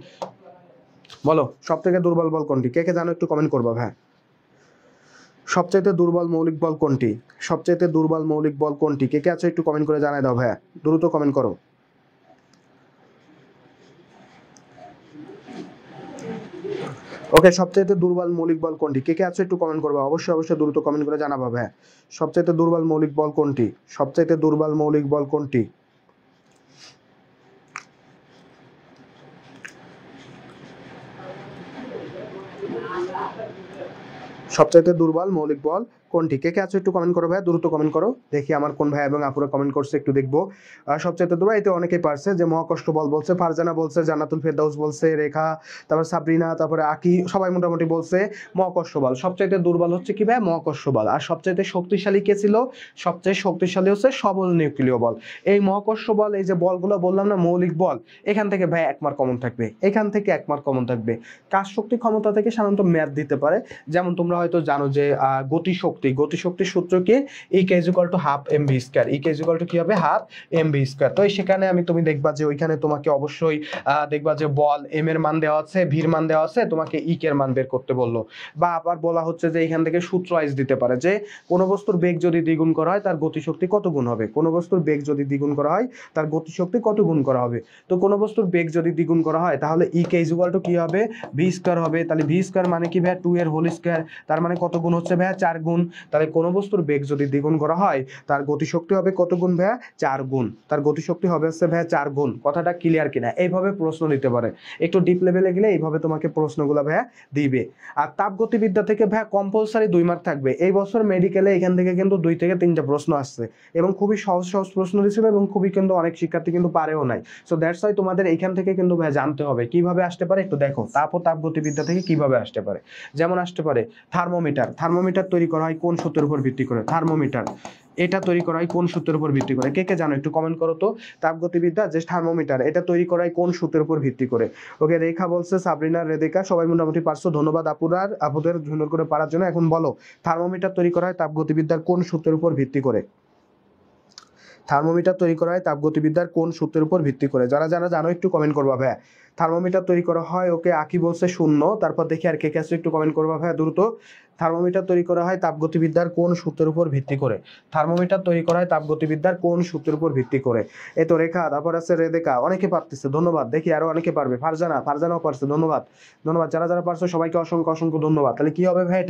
বলো সব থেকে দুর্বল বল কোনটি, কে কে জানো একটু কমেন্ট করবা ভাই। সবচাইতে দুর্বল মৌলিক বল কোনটি, সবচাইতে দুর্বল মৌলিক বল কোনটি, কে কে আছে একটু কমেন্ট করে জানাই দাও ভাই, দ্রুত কমেন্ট করো। ওকে, সবচাইতে দুর্বল মৌলিক বল কোনটি? কে কে আছো একটু কমেন্ট করবে, অবশ্যই অবশ্যই দ্রুত কমেন্ট করে জানাবা। হ্যাঁ, সবচাইতে দুর্বল মৌলিক বল কোনটি? সবচাইতে দুর্বল মৌলিক বল কোনটি? সবচাইতে দুর্বল মৌলিক বল কোনটি? কে কে আছো একটু কমেন্ট করো ভাই, দ্রুত কমেন্ট করো, দেখি আমার কোন ভাই এবং আপুরা কমেন্ট করছে একটু দেখবো। সবচাইতে দুর্বল, এতে অনেকেই পারছে, যে মহাকষ্ট বল বলছে, ফারজানা বলছে, জান্নাতুল ফেরদাউস বলছে, রেখা, তারপর সাবরিনা, তারপরে আকি, সবাই মোটামুটি বলছে মহাকর্ষ বল। সবচাইতে দুর্বল হচ্ছে কি ভাই? মহাকর্ষ বল। আর সবচাইতে শক্তিশালী কে ছিল? সবচেয়ে শক্তিশালী হচ্ছে সবল নিউক্লিয় বল। এই মহাকর্ষ বল, এই যে বলগুলো বললাম না মৌলিক বল, এখান থেকে ভাই 1 মার্ক কমন থাকবে, এখান থেকে 1 মার্ক কমন থাকবে। কাজ শক্তি ক্ষমতা থেকে সাধারণত ম্যাথ দিতে পারে, যেমন তোমরা হয়তো জানো যে গতিশক্তির সূত্র কি? E = ½ mv²। E = কি হবে? ½ mv²। তো সেখানে তুমি দেখবা যে ওইখানে তোমাকে অবশ্যই দেখবা যে বল m এর মান দেওয়া আছে, v এর মান দেওয়া আছে, তোমাকে E এর মান বের করতে বললো। বা আবার বলা হচ্ছে যে এখান থেকে সূত্র ওয়াইজ দিতে পারে যে কোন বস্তুর বেগ যদি দ্বিগুণ করা হয় তার গতিশক্তি কত গুণ হবে। কোন বস্তুর বেগ যদি দ্বিগুণ করা হয় তার গতিশক্তি কত গুণ করা হবে। তো কোন বস্তুর বেগ যদি দ্বিগুণ করা হয় তাহলে E = কি হবে? v² হবে। তাহলে v² মানে কি ভাই? 2 এর হোল স্কয়ার, তার মানে কত গুণ হচ্ছে ভাই? 4 গুণ। তাহলে কোন বস্তুর বেগ যদি দ্বিগুণ করা হয় তার গতিশক্তি হবে কত গুণ ভাই? 4 গুণ। তার গতিশক্তি হবে হচ্ছে ভাই 4 গুণ। কথাটা ক্লিয়ার কিনা? এইভাবে প্রশ্ন দিতে পারে। একটু ডিপ লেভেলে গেলে এইভাবে তোমাকে প্রশ্নগুলো ভাই দিবে। আর তাপগতিবিদ্যা থেকে ভাই কম্পালসারি 2 মার্ক থাকবে। এই বছর মেডিকেলে এখান থেকে কিন্তু 2 থেকে 3টা প্রশ্ন আসছে এবং খুবই সহজ সহজ প্রশ্ন দিয়েছিল এবং খুবই কিন্তু অনেক শিক্ষার্থী কিন্তু পারেও নাই। সো দ্যাটস ওয়াই তোমাদের এইখান থেকে কিন্তু ভাই জানতে হবে কিভাবে আসতে পারে। একটু দেখো তাপ ও তাপগতিবিদ্যা থেকে কিভাবে আসতে পারে। যেমন আসতে পারে থার্মোমিটার তৈরি করা হয় কোন সূত্রের উপর ভিত্তি করে? থার্মোমিটার এটা তৈরি করা হয় কোন সূত্রের উপর ভিত্তি করে? কে কে জানো একটু কমেন্ট করো তো। তাপগতিবিদ্যা যে থার্মোমিটার, এটা তৈরি করা হয় কোন সূত্রের উপর ভিত্তি করে? ওকে, রেখা বলছে, সাবরিনা, রেদিকা, সবাই মোটামুটি পারছো। ধন্যবাদ আপুদের সুন্দর করে পারার জন্য। এখন বলো থার্মোমিটার তৈরি করা হয় তাপগতিবিদ্যার কোন সূত্রের উপর ভিত্তি করে? থার্মোমিটার তৈরি করা হয় তাপগতিবিদ্যার কোন সূত্রের উপর ভিত্তি করে? যারা যারা জানো একটু কমেন্ট করবা ভাই। থার্মোমিটার তৈরি করা হয়, ওকে, আকি বলছে 0। তারপর দেখি আর কে কে আছে একটু কমেন্ট করবা ভাই দ্রুত। থার্মোমিটার তৈরি করা হয় তাপগতিবিদ্যার কোন সূত্রের উপর ভিত্তি করে? থার্মোমিটার তৈরি করা হয় তাপগতিবিদ্যার কোন সূত্রের উপর ভিত্তি করে? এই তো রেখা, তারপর আছে রেদেকা, অনেকে পারতেছে, ধন্যবাদ। দেখি আরো অনেকে পারবে। ফারজানাও পারছে, ধন্যবাদ। যারা যারা পারছো সবাইকে অসংখ্য অসংখ্য ধন্যবাদ। তাহলে কি হবে ভাই?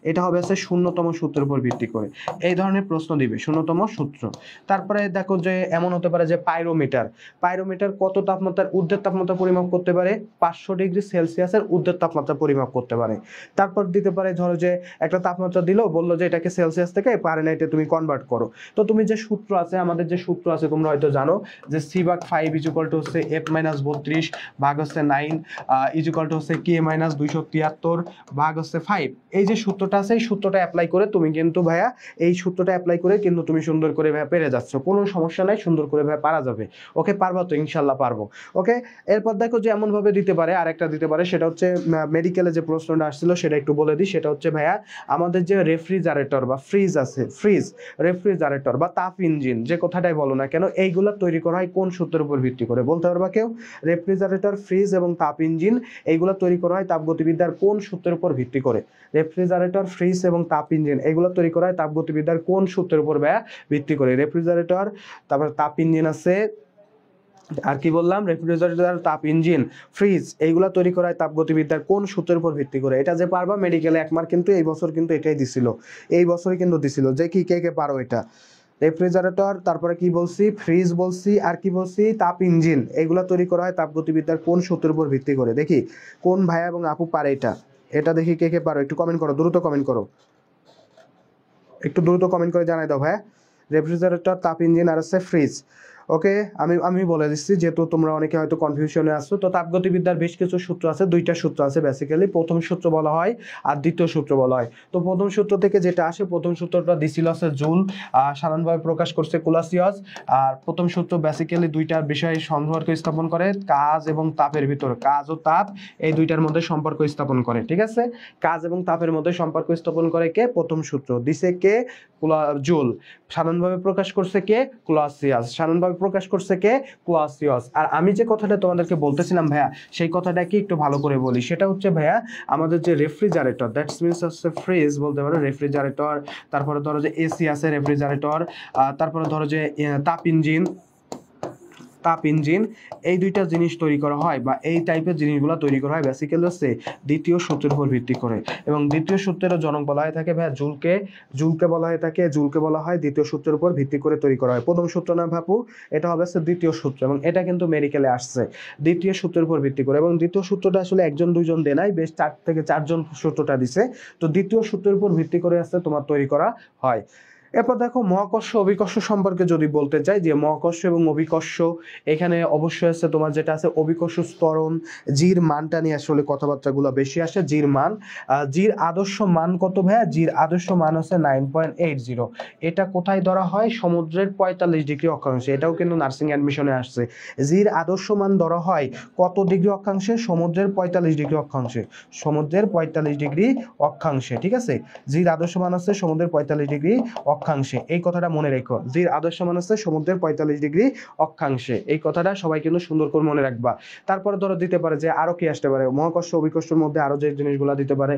এটা হবে হচ্ছে 0তম সূত্রের উপর ভিত্তি করে। এই ধরনের প্রশ্ন দিবে, 0তম সূত্র। তারপরে দেখো যে এমন হতে পারে যে পাইরোমিটার কত তাপমাত্রার ঊর্ধ্বের তাপমাত্রা পরিমাপ করতে পারে? 500 ডিগ্রি সেলসিয়াসের ঊর্ধ্বের তাপমাত্রা পরিমাপ করতে পারে। তারপর দিতে পারে, ধরো যে একটা তাপমাত্রা দিলো, বললো যে এটাকে সেলসিয়াস থেকে ফারেনহাইটে তুমি কনভার্ট করো। তো তুমি যে সূত্র আছে, আমাদের যে সূত্র আছে তোমরা হয়তো জানো যে c/5 = হচ্ছে f-32 ভাগ হচ্ছে 9 হচ্ছে k-273 ভাগ হচ্ছে 5। এই যে সূত্রটা আছে, এই সূত্রটা অ্যাপ্লাই করে তুমি কিন্তু ভাইয়া, এই সূত্রটা অ্যাপ্লাই করে কিন্তু তুমি সুন্দর করে ভাইয়া পেরে যাচ্ছ, কোনো সমস্যা নাই, সুন্দর করে ভাইয়া পারা যাবে। ওকে, পারবা তো? ইনশাল্লাহ পারবো। ওকে, এরপর দেখো যে এমন ভাবে দিতে পারে, আরেকটা দিতে পারে, সেটা হচ্ছে মেডিকেলে যে প্রশ্নটা আসছিল সেটা একটু বলে দিই। সেটা হচ্ছে ভাইয়া, আমাদের যে রেফ্রিজারেটর বা ফ্রিজ আছে, রেফ্রিজারেটর বা তাপ ইঞ্জিন, যে কথাটাই বলো না কেন, এইগুলা তৈরি করা হয় কোন সূত্রের উপর ভিত্তি করে? বলতে পারবা কেউ? রেফ্রিজারেটর, ফ্রিজ এবং তাপ ইঞ্জিন, এইগুলা তৈরি করা হয় তাপগতিবিদ্যার কোন সূত্রের উপর ভিত্তি করে? রেফ্রিজারেটর, ফ্রিজ এবং তাপ ইঞ্জিন, এগুলো তৈরি করা হয় তাপগতিবিদ্যার কোন সূত্রের উপর ভাইয়া ভিত্তি করে? রেফ্রিজারেটর, তারপর তাপ ইঞ্জিন আছে, আর কি বললাম? রেফ্রিজারেটর, তাপ ইঞ্জিন, ফ্রিজ, এইগুলা তৈরি করা হয় তাপগতিবিদ্যার কোন সূত্রের উপর ভিত্তি করে? এটা যে পারবা মেডিকেলে 1 মার্ক কিন্তু এই বছর কিন্তু এটাই দিছিল, এই বছরই কিন্তু দিছিল, যে কি কে কে পারো এটা? রেফ্রিজারেটর, তারপরে কি বলছি? ফ্রিজ বলছি, আর কি বলছি? তাপ ইঞ্জিন, এগুলা তৈরি করা হয় তাপগতিবিদ্যার কোন সূত্রের উপর ভিত্তি করে? দেখি কোন ভাইয়া এবং আপু পারে এটা দেখি কে কে পারো, একটু কমেন্ট করো, দ্রুত কমেন্ট করো, একটু দ্রুত কমেন্ট করে জানাই দাও ভাইয়া। রেফ্রিজারেটর, তাপ ইঞ্জিন আর আছে ফ্রিজ। ওকে, আমি বলে দিচ্ছি, যেহেতু তোমরা অনেকে হয়তো কনফিউশনে আসছো। তো তাপগতিবিদ্যার বেশ কিছু সূত্র আছে, 2টা সূত্র আছে বেসিক্যালি। প্রথম সূত্র বলা হয় আর দ্বিতীয় সূত্র বলা হয়। তো প্রথম সূত্র থেকে যেটা আসে, প্রথম সূত্রটা দিছিল আছে জুল, সাধারণভাবে প্রকাশ করছে কুলাসিয়াস। আর প্রথম সূত্র বেসিক্যালি 2টার বিষয়ে সম্পর্ক স্থাপন করে, কাজ এবং তাপের ভিতর, কাজ ও তাপ এই 2টার মধ্যে সম্পর্ক স্থাপন করে। ঠিক আছে, কাজ এবং তাপের মধ্যে সম্পর্ক স্থাপন করে কে? প্রথম সূত্র দিছে কে? জুল। সাধারণভাবে প্রকাশ করছে কে? কুলাসিয়াস। সাধারণভাবে প্রকাশ করছে কে? কুলাসিয়াস। আর আমি যে কথাটা তোমাদেরকে বলতেছিলাম ভাইয়া, সেই কথাটা কি একটু ভালো করে বলি। সেটা হচ্ছে ভাইয়া, আমাদের যে রেফ্রিজারেটর, দ্যাটস মিনস হচ্ছে ফ্রিজ বলতে পারো, রেফ্রিজারেটর, তারপরে ধরো যে এসি আছে রেফ্রিজারেটর, তারপরে ধরো যে তাপ ইঞ্জিন, তাপ ইঞ্জিন, এই দুইটা জিনিস তৈরি করা হয় বা এই টাইপের জিনিসগুলো তৈরি করা হয় বেসিক্যালি হচ্ছে দ্বিতীয় সূত্রের উপর ভিত্তি করে। এবং দ্বিতীয় সূত্রের জনক বলা হয়ে থাকে ভাইয়া জুলকে বলা হয়ে থাকে, জুলকে বলা হয় দ্বিতীয় সূত্রের উপর ভিত্তি করে তৈরি করা হয়। প্রথম সূত্র না ভাপু, এটা হবে হচ্ছে দ্বিতীয় সূত্র, এবং এটা কিন্তু মেডিকেলে আসছে দ্বিতীয় সূত্রের উপর ভিত্তি করে। এবং দ্বিতীয় সূত্রটা আসলে একজন দুইজন দেয় নাই, বেশ 4 থেকে 4 জন সূত্রটা দিছে। তো দ্বিতীয় সূত্রের উপর ভিত্তি করে আসছে তোমার তৈরি করা হয়। এরপর দেখো মহাকর্ষ অভিকর্ষ সম্পর্কে যদি বলতে চাই, যে মহাকর্ষ এবং অভিকর্ষ, এখানে অবশ্যই আছে তোমার যেটা আছে অভিকর্ষ ত্বরণ, জির মানটা নিয়ে আসলে কথাবার্তাগুলো বেশি আসে। জির মান, জির আদর্শ মান কত ভাইয়া? জির আদর্শ মান হচ্ছে 9.80। এটা কোথায় ধরা হয়? সমুদ্রের 45 ডিগ্রি অক্ষাংশে। এটাও কিন্তু নার্সিং অ্যাডমিশনে আসছে। জির আদর্শ মান ধরা হয় কত ডিগ্রি অক্ষাংশে? সমুদ্রের 45 ডিগ্রি অক্ষাংশে। সমুদ্রের 45 ডিগ্রি অক্ষাংশে, ঠিক আছে। জির আদর্শ মান হচ্ছে সমুদ্রের 45 ডিগ্রি অক্ষাংশে, এই কথাটা মনে রেখো। জির আদর্শ মান হচ্ছে সমুদ্রের 45 ডিগ্রি অক্ষাংশে, এই কথাটা সবাই কিন্তু সুন্দর করে মনে রাখবা। তারপরে ধরো দিতে পারে যে আরো কি আসতে পারে মহাকর্ষ অভিকর্ষের মধ্যে, আরো যে জিনিসগুলো দিতে পারে,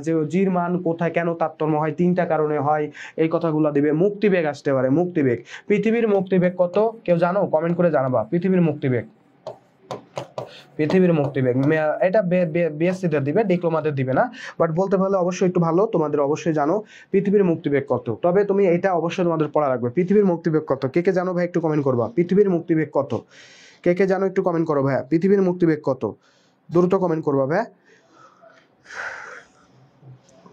যে জির মান কোথায় কেন তারতম্য হয়, 3টা কারণে হয়, এই কথাগুলো দিবে। মুক্তিবেগ আসতে পারে, মুক্তিবেগ। পৃথিবীর মুক্তিবেগ কত কেউ জানো? কমেন্ট করে জানাবা। পৃথিবীর মুক্তিবেগ, পৃথিবীর মুক্তিবেগ, এটা বিএসসিতে দিবে, ডিপ্লোমাতে দিবে না, বাট বলতে পারলে অবশ্যই একটু ভালো, তোমাদের অবশ্যই জানো পৃথিবীর মুক্তিবেগ কত। তবে তুমি এটা অবশ্যই তোমাদের পড়া রাখবে, পৃথিবীর মুক্তিবেগ কত। কে কে জানো ভাই একটু কমেন্ট করবা, পৃথিবীর মুক্তিবেগ কত? কে কে জানো একটু কমেন্ট করো ভাইয়া, পৃথিবীর মুক্তিবেগ কত? দ্রুত কমেন্ট করবা ভাইয়া,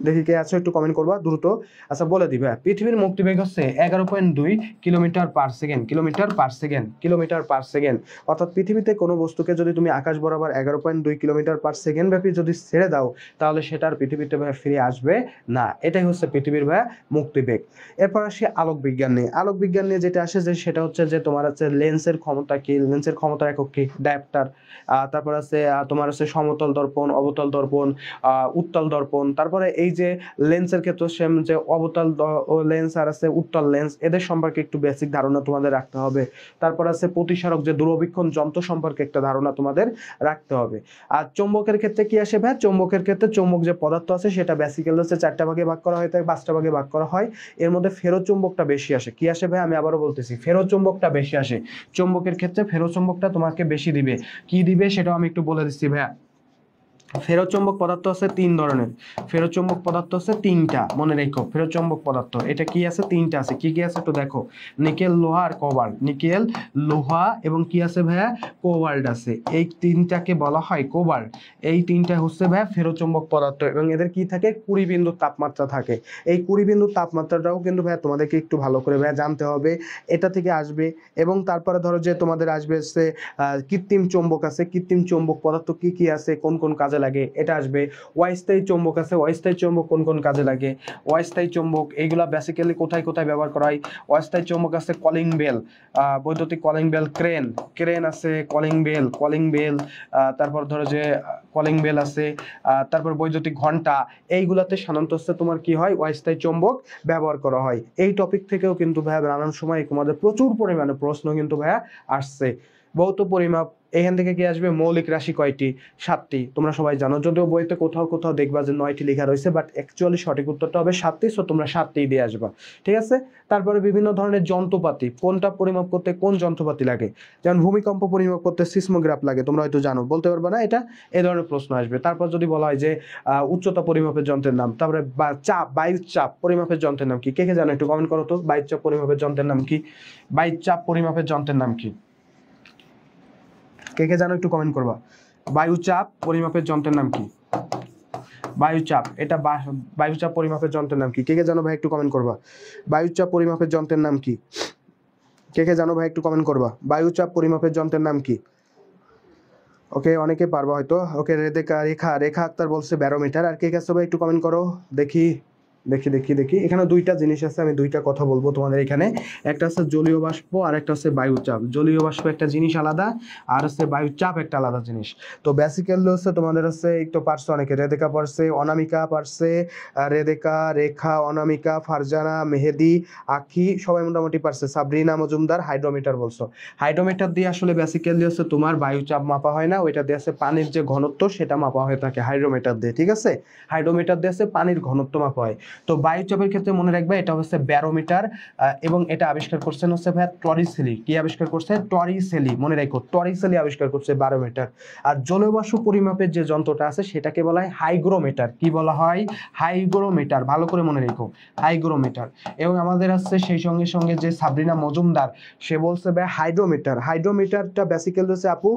দেখি কে আছো একটু কমেন্ট করবা দ্রুত। আচ্ছা বলে দিবে, পৃথিবীর মুক্তিবেগ হচ্ছে 11.2 kilometre per second, kilometre per second, kilometre per second. অর্থাৎ পৃথিবীতে কোনো বস্তুকে যদি তুমি আকাশ বরাবর 11.2 কিলোমিটার পার সেকেন্ড ব্যাপী যদি ছেড়ে দাও, তাহলে সেটার পৃথিবীতে ভাই ফিরে আসবে না। এটাই হচ্ছে পৃথিবীর ভাই মুক্তিবেগ। এরপর আসি আলোক বিজ্ঞান নিয়ে। আলোক বিজ্ঞান নিয়ে যেটা আসে যে সেটা হচ্ছে যে তোমার হচ্ছে লেন্সের ক্ষমতা কি, লেন্সের ক্ষমতা একক কি? ডায়াপ্টার। তারপর আছে তোমার হচ্ছে সমতল দর্পণ, অবতল দর্পণ, উত্তল দর্পণ। তারপরে এই যে লেন্সের ক্ষেত্রে সেম যে অবতল লেন্স আর আছে উত্তল লেন্স, এদের সম্পর্কে একটু বেসিক ধারণা তোমাদের রাখতে হবে। তারপর আছে প্রতিসারক যে দূরবীক্ষণ যন্ত্র সম্পর্কে একটা ধারণা তোমাদের রাখতে হবে। আর চৌম্বকের ক্ষেত্রে কি আসে ভাই? চৌম্বকের ক্ষেত্রে চৌম্বক যে পদার্থ আছে সেটা বেসিক্যালি হচ্ছে 4টা ভাগে ভাগ করা হয়, 5টা ভাগে ভাগ করা হয়। এর মধ্যে ফেরোচৌম্বকটা বেশি আসে। কি আসে ভাই? আমি আবারও বলতেছি, ফেরোচৌম্বকটা বেশি আসে। চৌম্বকের ক্ষেত্রে ফেরোচৌম্বকটা তোমাকে বেশি দিবে। কি দিবে সেটাও আমি একটু বলে দিচ্ছি ভাইয়া। ফেরোচৌম্বক পদার্থ আছে 3 ধরনের। ফেরোচৌম্বক পদার্থ আছে 3টা, মনে রেখো। ফেরোচৌম্বক পদার্থ এটা কি আছে? 3টা আছে। কি কি আছে একটু দেখো, নিকেল, লোহা আর কোবাল্ট। নিকেল, লোহা এবং কি আছে ভাইয়া? কোবাল্ট আছে। এই 3টাকে বলা হয় কোবাল্ট। এই 3টা হচ্ছে ভাইয়া ফেরোচৌম্বক পদার্থ, এবং এদের কি থাকে? 20 বিন্দু তাপমাত্রা থাকে। এই 20 বিন্দু তাপমাত্রাটাও কিন্তু ভাইয়া তোমাদেরকে একটু ভালো করে ভাইয়া জানতে হবে, এটা থেকে আসবে। এবং তারপরে ধরো যে তোমাদের আসবে হচ্ছে কৃত্রিম চৌম্বক আছে। কৃত্রিম চৌম্বক পদার্থ কি কি আছে, কোন কোন কাজে লাগে, এটা আসবে। অস্থায়ী চৌম্বক আছে। অস্থায়ী চৌম্বক কোন কোন কাজে লাগে, অস্থায়ী চৌম্বক এইগুলা বেসিক্যালি কোথায় কোথায় ব্যবহার করা হয়। অস্থায়ী চৌম্বক আছে কলিং বেল, বৈদ্যুতিক কলিং বেল, ক্রেন আছে, কলিং বেল, তারপর ধরো যে কলিং বেল আছে, তারপর বৈদ্যুতিক ঘন্টা। এইগুলাতে সাধারণত হচ্ছে তোমার কি হয়? অস্থায়ী চৌম্বক ব্যবহার করা হয়। এই টপিক থেকেও কিন্তু ভাইয়া নানান সময় তোমাদের প্রচুর পরিমাণে প্রশ্ন কিন্তু ভাইয়া আসছে। ভৌত পরিমাপ, এখান থেকে কি আসবে? মৌলিক রাশি কয়টি? 7টি। তোমরা সবাই জানো, যদিও বইতে কোথাও কোথাও দেখবা যে 9টি লেখা রয়েছে, বাট অ্যাকচুয়ালি সঠিক উত্তরটা হবে 7টি। সো তোমরা 7টি দিয়ে আসবা, ঠিক আছে। তারপরে বিভিন্ন ধরনের যন্ত্রপাতি, কোনটা পরিমাপ করতে কোন যন্ত্রপাতি লাগে। যেমন ভূমিকম্প পরিমাপ করতে সিসমোগ্রাফ লাগে, তোমরা হয়তো জানো, বলতে পারবে না এটা, এই ধরনের প্রশ্ন আসবে। তারপর যদি বলা হয় যে উচ্চতা পরিমাপের যন্ত্রের নাম, তারপরে চাপ, বায়ুর চাপ পরিমাপের যন্ত্রের নাম কি? কে কে জানো একটু কমেন্ট করো তো, বায়ুর চাপ পরিমাপের যন্ত্রের নাম কি? বায়ুর চাপ পরিমাপের যন্ত্রের নাম কি? কে কে জানো একটু কমেন্ট করবা। বায়ুচাপ পরিমাপের যন্ত্রের নাম কি? বায়ুচাপ, এটা বায়ুচাপ পরিমাপের যন্ত্রের নাম কি? কে কে জানো ভাই একটু কমেন্ট করবা। বায়ুচাপ পরিমাপের যন্ত্রের নাম কি? কে কে জানো ভাই একটু কমেন্ট করবা। বায়ুচাপ পরিমাপের যন্ত্রের নাম কি? ওকে, অনেকে পারবা হয়তো। ওকে, রেখা আক্তার বলছে ব্যারোমিটার। আর কে কে আছে ভাই একটু কমেন্ট করো দেখি। এখানে 2টা জিনিস আছে, আমি 2টা কথা বলবো তোমাদের এখানে। একটা হচ্ছে জলীয় বাষ্প আর একটা হচ্ছে বায়ুচাপ। জলীয় বাষ্প একটা জিনিস আলাদা, আর হচ্ছে বায়ুচাপ একটা আলাদা জিনিস। তো বেসিক্যালি হচ্ছে তোমাদের হচ্ছে একটু পারছে অনেকে, রেদেকা পারছে, অনামিকা পারছে, রেদেকা, রেখা, অনামিকা, ফারজানা, মেহেদি, আখি সবাই মোটামুটি পারছে। সাবরিনা মজুমদার হাইড্রোমিটার বলছো। হাইড্রোমিটার দিয়ে আসলে বেসিক্যালি হচ্ছে তোমার বায়ুচাপ মাপা হয় না, ওইটা দিয়ে আছে পানির যে ঘনত্ব সেটা মাপা হয়ে থাকে হাইড্রোমিটার দিয়ে, ঠিক আছে। হাইড্রোমিটার দিয়ে আছে পানির ঘনত্ব মাপা হয়। তো বায়ুচাপের ক্ষেত্রে মনে রাখবে এটা হচ্ছে ব্যারোমিটার, এবং এটা আবিষ্কার করছেন হচ্ছে ভাইয়া টরিসেলি। কি আবিষ্কার করছে? টরিসেলি, মনে রাখো টরিসেলি আবিষ্কার করছে ব্যারোমিটার। আর জলবাষ্প পরিমাপের যে যন্ত্রটা আছে সেটাকে বলা হয় হাইগ্রোমিটার। কি বলা হয়? হাইগ্রোমিটার, ভালো করে মনে রেখো, হাইগ্রোমিটার। এবং আমাদের আছে সেই সঙ্গে সঙ্গে যে সাবরিনা মজুমদার, সে বলছে ভাই হাইড্রোমিটার। হাইড্রোমিটারটা বেসিক্যালি হচ্ছে আপু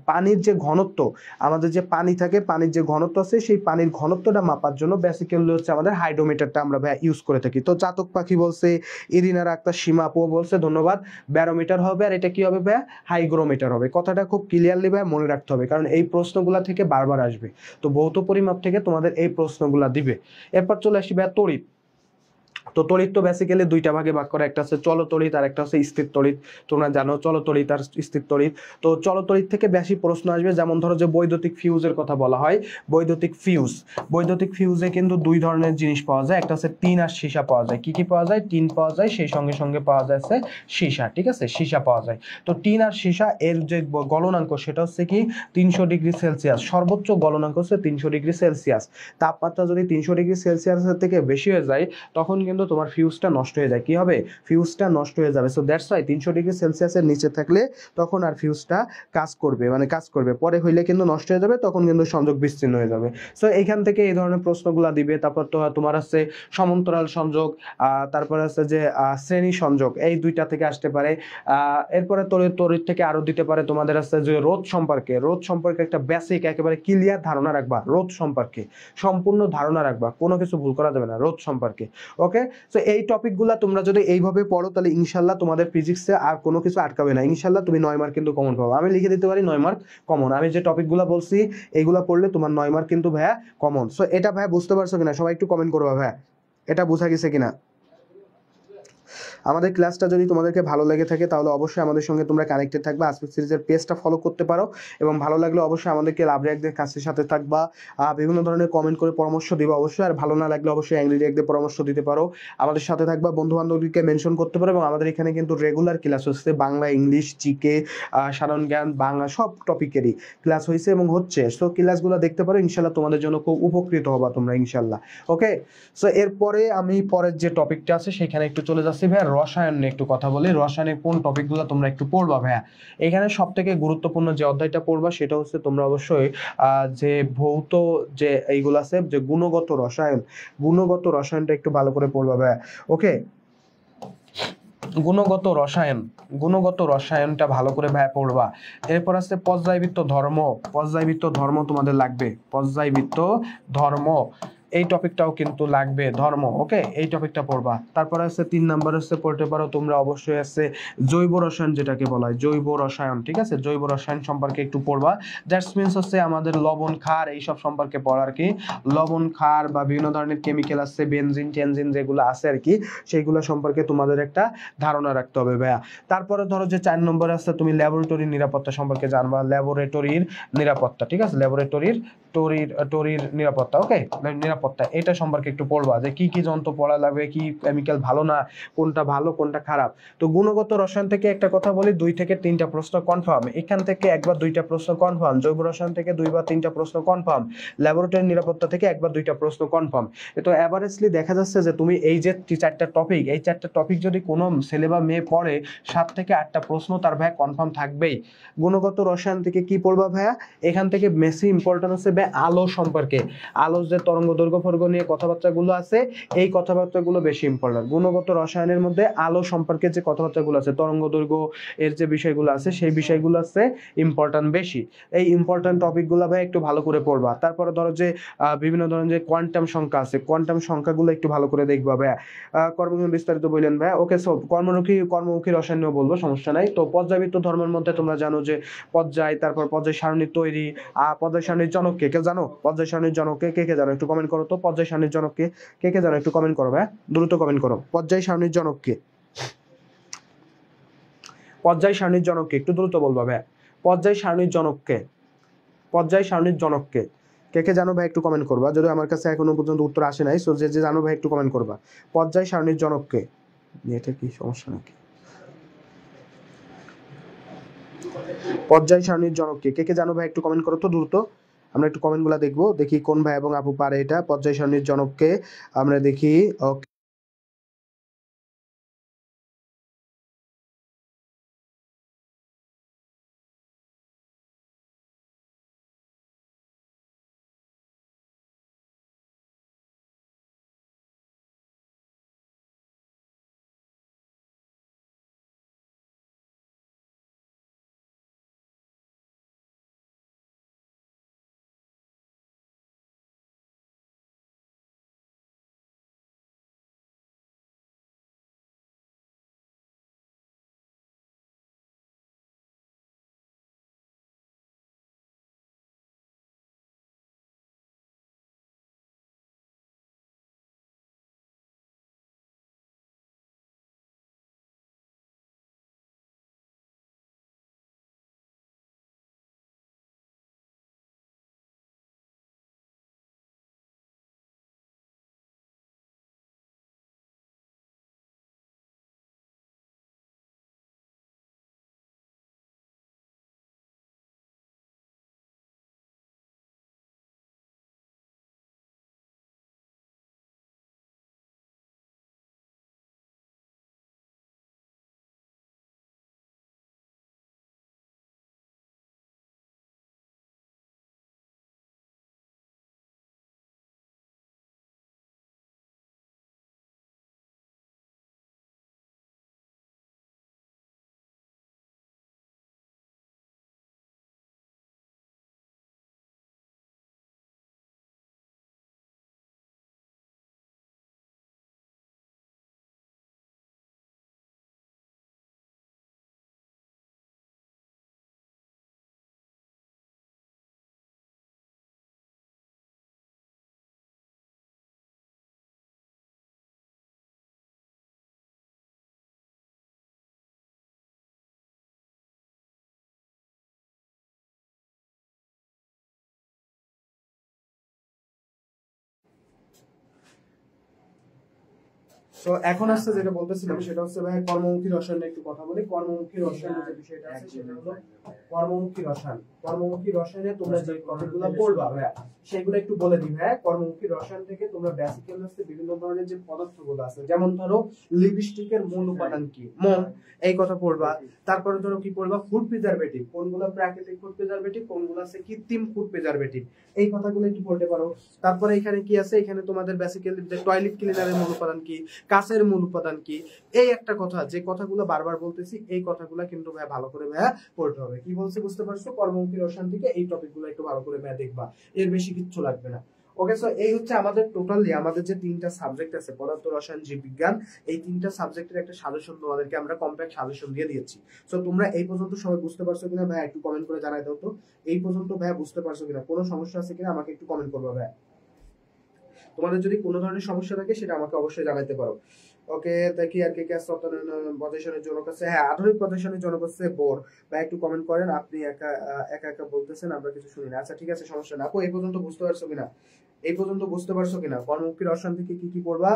পানির যে ঘনত্ব, আমাদের যে পানি থাকে, পানির যে ঘনত্ব আছে, সেই পানির ঘনত্বটা মাপার জন্য বেসিক্যালি হচ্ছে আমাদের হাইড্রোমিটারটা আমরা ভাই ইউজ করে থাকি। তো চাতক পাখি বলছে, ইরিনার আক্তার, সীমা আপু বলছে, ধন্যবাদ, ব্যারোমিটার হবে। আর এটা কি হবে ভাই? হাইগ্রোমিটার হবে। কথাটা খুব ক্লিয়ারলি ভাই মনে রাখতে হবে, কারণ এই প্রশ্নগুলা থেকে বারবার আসবে। তো ভৌত পরিমাপ থেকে তোমাদের এই প্রশ্নগুলা দিবে। এরপর চলে আসি ভাই তড়িৎ। তো তড়িৎ তো বেসিক্যালি দুইটা ভাগে ভাগ করা, একটা হচ্ছে চলতড়িৎ আর একটা হচ্ছে স্থির তড়িৎ। তোমরা জানো চলতড়িৎ আর স্থির তড়িৎ। তো চলতড়িৎ থেকে বেশি প্রশ্ন আসবে, যেমন ধরো যে বৈদ্যুতিক ফিউজের কথা বলা হয়। বৈদ্যুতিক ফিউজ, বৈদ্যুতিক ফিউজে কিন্তু দুই ধরনের জিনিস পাওয়া যায়, একটা হচ্ছে টিন আর সীসা পাওয়া যায়। কি কি পাওয়া যায়? টিন পাওয়া যায়, সেই সঙ্গে সঙ্গে পাওয়া যাচ্ছে সীসা, ঠিক আছে, সীসা পাওয়া যায়। তো টিন আর সীসা এর যে গলনাঙ্ক সেটা হচ্ছে কি 300 ডিগ্রি সেলসিয়াস, সর্বোচ্চ গলনাঙ্ক হচ্ছে 300 ডিগ্রি সেলসিয়াস। তাপমাত্রা যদি 300 ডিগ্রি সেলসিয়াসের থেকে বেশি হয়ে যায় তখন কিন্তু তোমার ফিউজটা নষ্ট হয়ে যায়। কি হবে? ফিউজটা নষ্ট হয়ে যাবে। সো দ্যাটস ওয়াই 300 ডিগ্রি সেলসিয়াসের নিচে থাকলে তখন আর ফিউজটা কাজ করবে, মানে কাজ করবে, পরে হইলে কিন্তু নষ্ট হয়ে যাবে, তখন কিন্তু সংযোগ বিচ্ছিন্ন হয়ে যাবে। সো এইখান থেকে এই ধরনের প্রশ্নগুলো দিবে। তারপর তো তোমার আছে সমান্তরাল সংযোগ, তারপর আছে যে শ্রেণী সংযোগ, এই দুইটা থেকে আসতে পারে। এরপরে তড়িৎ থেকে আরো দিতে পারে তোমাদের আছে যে রোধ সম্পর্কে। রোধ সম্পর্কে একটা বেসিক একেবারে ক্লিয়ার ধারণা রাখবা, রোধ সম্পর্কে সম্পূর্ণ ধারণা রাখবা, কোনো কিছু ভুল করা যাবে না রোধ সম্পর্কে। ওকে, সো এই টপিকগুলা তোমরা যদি এইভাবে পড়ো তাহলে ইনশাল্লাহ তোমাদের ফিজিক্সে আর কোনো কিছু আটকাবে না। ইনশাল্লাহ তুমি 9 মার্ক কিন্তু কমন পাবো। আমি লিখে দিতে পারি 9 মার্ক কমন। আমি যে টপিকগুলো বলছি এইগুলা পড়লে তোমার 9 মার্ক কিন্তু ভাইয়া কমন। সো এটা ভাইয়া বুঝতে পারছো কিনা? সবাই একটু কমেন্ট করবা ভাইয়া, এটা বোঝা গেছে কিনা। আমাদের ক্লাসটা যদি তোমাদেরকে ভালো লেগে থাকে তাহলে অবশ্যই আমাদের সঙ্গে তোমরা কানেক্টেড থাকবা। আসপিক সিরিজের পেজটা ফলো করতে পারো, এবং ভালো লাগলে অবশ্যই আমাদেরকে লাভ রিয়াক্টদের কাছে সাথে থাকবা, বিভিন্ন ধরনের কমেন্ট করে পরামর্শ দিবা অবশ্যই। আর ভালো না লাগলে অবশ্যই অ্যাংরি রিয়াক্টদের পরামর্শ দিতে পারো, আমাদের সাথে থাকবা, বন্ধু বান্ধবদেরকে মেনশন করতে পারো। এবং আমাদের এখানে কিন্তু রেগুলার ক্লাস হচ্ছে, বাংলা, ইংলিশ, জিকে, সাধারণ জ্ঞান, বাংলা, সব টপিকেরই ক্লাস হয়েছে এবং হচ্ছে। সো ক্লাসগুলো দেখতে পারো, ইনশাল্লাহ তোমাদের জন্য খুব উপকৃত হবা তোমরা ইনশাল্লাহ। ওকে, সো এরপরে আমি পরের যে টপিকটা আছে সেখানে একটু চলে যাচ্ছি ভাইয়া। রসায়ন নিয়ে একটু কথা বলি। রসায়নের কোন টপিকগুলো তোমরা একটু পড়বা ভাইয়া। এখানে সব থেকে গুরুত্বপূর্ণ যে অধ্যায়টা পড়বা সেটা হচ্ছে তোমরা অবশ্যই যে ভৌত যে এইগুলো আছে, যে গুণগত রসায়ন, গুণগত রসায়নটা একটু ভালো করে পড়বা ভাইয়া। ওকে, গুণগত রসায়ন, গুণগত রসায়নটা ভালো করে ভাইয়া পড়বা। এরপর আছে পর্যায়বৃত্ত ধর্ম। পর্যায়বৃত্ত ধর্ম তোমাদের লাগবে, পর্যায়বৃত্ত ধর্ম এই টপিকটাও কিন্তু লাগবে, ধর্ম। ওকে, এই টপিকটা পড়বা। তারপর আছে 3 নাম্বার হচ্ছে পড়তে পারো তোমরা অবশ্যই আছে জৈব রসায়ন, যেটাকে বলা হয় জৈব রসায়ন, ঠিক আছে, জৈব রসায়ন সম্পর্কে একটু পড়বা। দ্যাটস মিনস হচ্ছে আমাদের লবণ, ক্ষার এইসব সম্পর্কে পড়ার কি, লবণ, ক্ষার বা বিভিন্ন ধরনের কেমিক্যাল আছে, বেনজিন টেনজিন যেগুলো আছে আর কি, সেইগুলো সম্পর্কে তোমাদের একটা ধারণা রাখতে হবে ভাইয়া। তারপরে ধরো যে 4 নম্বর আছে তুমি ল্যাবরেটরির নিরাপত্তা সম্পর্কে জানবা, ল্যাবরেটরির নিরাপত্তা, ঠিক আছে, ল্যাবরেটরির টরির নিরাপত্তা। ওকে, নিরাপত্তা এটা সম্পর্কে একটু পড়বা, যে কি কি যন্ত্র পড়া লাগবে, কি কেমিক্যাল ভালো না, কোনটা ভালো কোনটা খারাপ। তো গুণগত রসায়ন থেকে একটা কথা বলি, 2 থেকে 3টা প্রশ্ন কনফার্ম, এখান থেকে 1 বা 2টা প্রশ্ন কনফার্ম, জৈব রসায়ন থেকে 2 বা 3টা প্রশ্ন কনফার্ম, ল্যাবরেটরি নিরাপত্তা থেকে 1 বা 2টা প্রশ্ন কনফার্ম। তো এভারেজলি দেখা যাচ্ছে যে তুমি এই যে 4টা টপিক, এই 4টা টপিক যদি কোনো ছেলে বা মেয়ে পড়ে 7 থেকে 8টা প্রশ্ন তার ভাইয়া কনফার্ম থাকবেই। গুণগত রসায়ন থেকে কি পড়বা ভাইয়া? এখান থেকে বেশি ইম্পর্টেন্ট হচ্ছে ভাই আলো সম্পর্কে, আলো যে তরঙ্গ দৈর্ঘ্য ফর্ঘ্য নিয়ে কথাবার্তাগুলো আছে, এই কথাবার্তাগুলো বেশি ইম্পর্টেন্ট। গুণগত রসায়নের মধ্যে আলো সম্পর্কে যে কথাবার্তাগুলো আছে, তরঙ্গ দৈর্ঘ্য এর যে বিষয়গুলো আছে, সেই বিষয়গুলো আছে ইম্পর্টেন্ট বেশি। এই ইম্পর্টেন্ট টপিকগুলো ভাই একটু ভালো করে পড়বা। তারপরে ধরো যে বিভিন্ন ধরনের যে কোয়ান্টাম সংখ্যা আছে, কোয়ান্টাম সংখ্যাগুলো একটু ভালো করে দেখবা ভাইয়া। কর্মগুণ বিস্তারিত বললেন ভাইয়া। ওকে, সো কর্মমুখী রসায়ন নিয়েও বলবো, সমস্যা নাই। তো পর্যায়বৃত্ত ধর্মের মধ্যে তোমরা জানো যে পর্যায়, তারপর পর্যায় সারণী তৈরি, পর্যায় সারণীর জনককে কেউ জানো? পর্যায় সারণীর জনককে কে কে জানো একটু কমেন্ট করো তো। পর্যায় সারণীর জনককে কে কে জানো একটু কমেন্ট করো ভাই, দ্রুত কমেন্ট করো। পর্যায় সারণীর জনককে, পর্যায় সারণীর জনককে একটু দ্রুত বলবা ভাই। পর্যায় সারণীর জনককে, পর্যায় সারণীর জনককে কে কে জানো ভাই একটু কমেন্ট করবা। যদি আমার কাছে এখনো পর্যন্ত উত্তর আসে নাই, সো যে যে জানো ভাই একটু কমেন্ট করবা। পর্যায় সারণীর জনককে, এটা কি সমস্যা নাকি? পর্যায় সারণীর জনককে কে কে জানো ভাই একটু কমেন্ট করো তো দ্রুত। আমরা একটু কমেন্টগুলো দেখবো, দেখি কোন ভাই এবং আপু পারে এটা। পর্যায় সারণীর জনককে আমরা দেখি। ওকে, তো এখন আসছে যেটা বলতেছিলাম সেটা হচ্ছে ভাই কর্মমুখী রসায়ন নিয়ে একটু কথা বলি। কর্মমুখী রসায়নের যে বিষয়টা আছে সেটা হলো কর্মমুখী রসায়ন। কর্মমুখী রসায়নে তোমরা যে টপিকগুলো পড়বা ভাই সেগুলো একটু বলে দিই ভাই। কর্মমুখী রসায়ন থেকে তোমরা বেসিক্যালি হচ্ছে বিভিন্ন ধরনের যে পদার্থগুলো আছে, যেমন ধরো লিপস্টিকের মূল উপাদান কি, মোম, এই কথা পড়বা। তারপরে ধরো কি পড়বা, ফুড প্রিজারভেটিভ, কোনগুলো প্রাকৃতিক ফুড প্রিজারভেটিভ, কোনগুলো আছে কৃত্রিম ফুড প্রিজারভেটিভ, এই কথাগুলো একটু পড়তে পারো। তারপরে এখানে কি আছে, এখানে তোমাদের বেসিক্যালি যে টয়লেট ক্লিনারের মূল উপাদান কি, কাঁচের মূল উপাদান কি, এই একটা কথা, যে কথাগুলো বারবার বলতেছি এই কথাগুলো কিন্তু ভাই ভালো করে ভাইয়া পড়তে হবে। কি বলছি বুঝতে পারছো? কর্মমুখী রসায়ন থেকে এই টপিকগুলো একটু ভালো করে ভাইয়া দেখবা, এর বেশি কিচ্ছু লাগবে না। ওকে, সো এই হচ্ছে আমাদের টোটালি আমাদের যে তিনটা সাবজেক্ট আছে, পদার্থ রসায়ন জীববিজ্ঞান, এই তিনটা সাবজেক্টের একটা সাজেশন তোমাদেরকে আমরা কমপ্লিট সাজেশন দিয়ে দিয়েছি। সো তোমরা এই পর্যন্ত সবাই বুঝতে পারছো কিনা ভাই একটু কমেন্ট করে জানাই দাও তো। এই পর্যন্ত ভাই বুঝতে পারছো কিনা, কোনো সমস্যা আছে কিনা আমাকে একটু কমেন্ট করবা ভাই। তোমাদের যদি কোনো ধরনের সমস্যা থাকে সেটা আমাকে অবশ্যই জানাতে পারো। ওকে, দেখি আর কি পজিশনের জনক আছে। হ্যাঁ, আধুনিক পজিশনের জনক হচ্ছে বোর। বা একটু কমেন্ট করেন, আপনি একা একা একা বলতেছেন, আমরা কিছু শুনি না। আচ্ছা ঠিক আছে, সমস্যা না। আপু এই পর্যন্ত বুঝতে পারছো কিনা, এই পর্যন্ত বুঝতে পারছো কিনা কর্মমুখী রসায়ন থেকে কি কি পড়বা?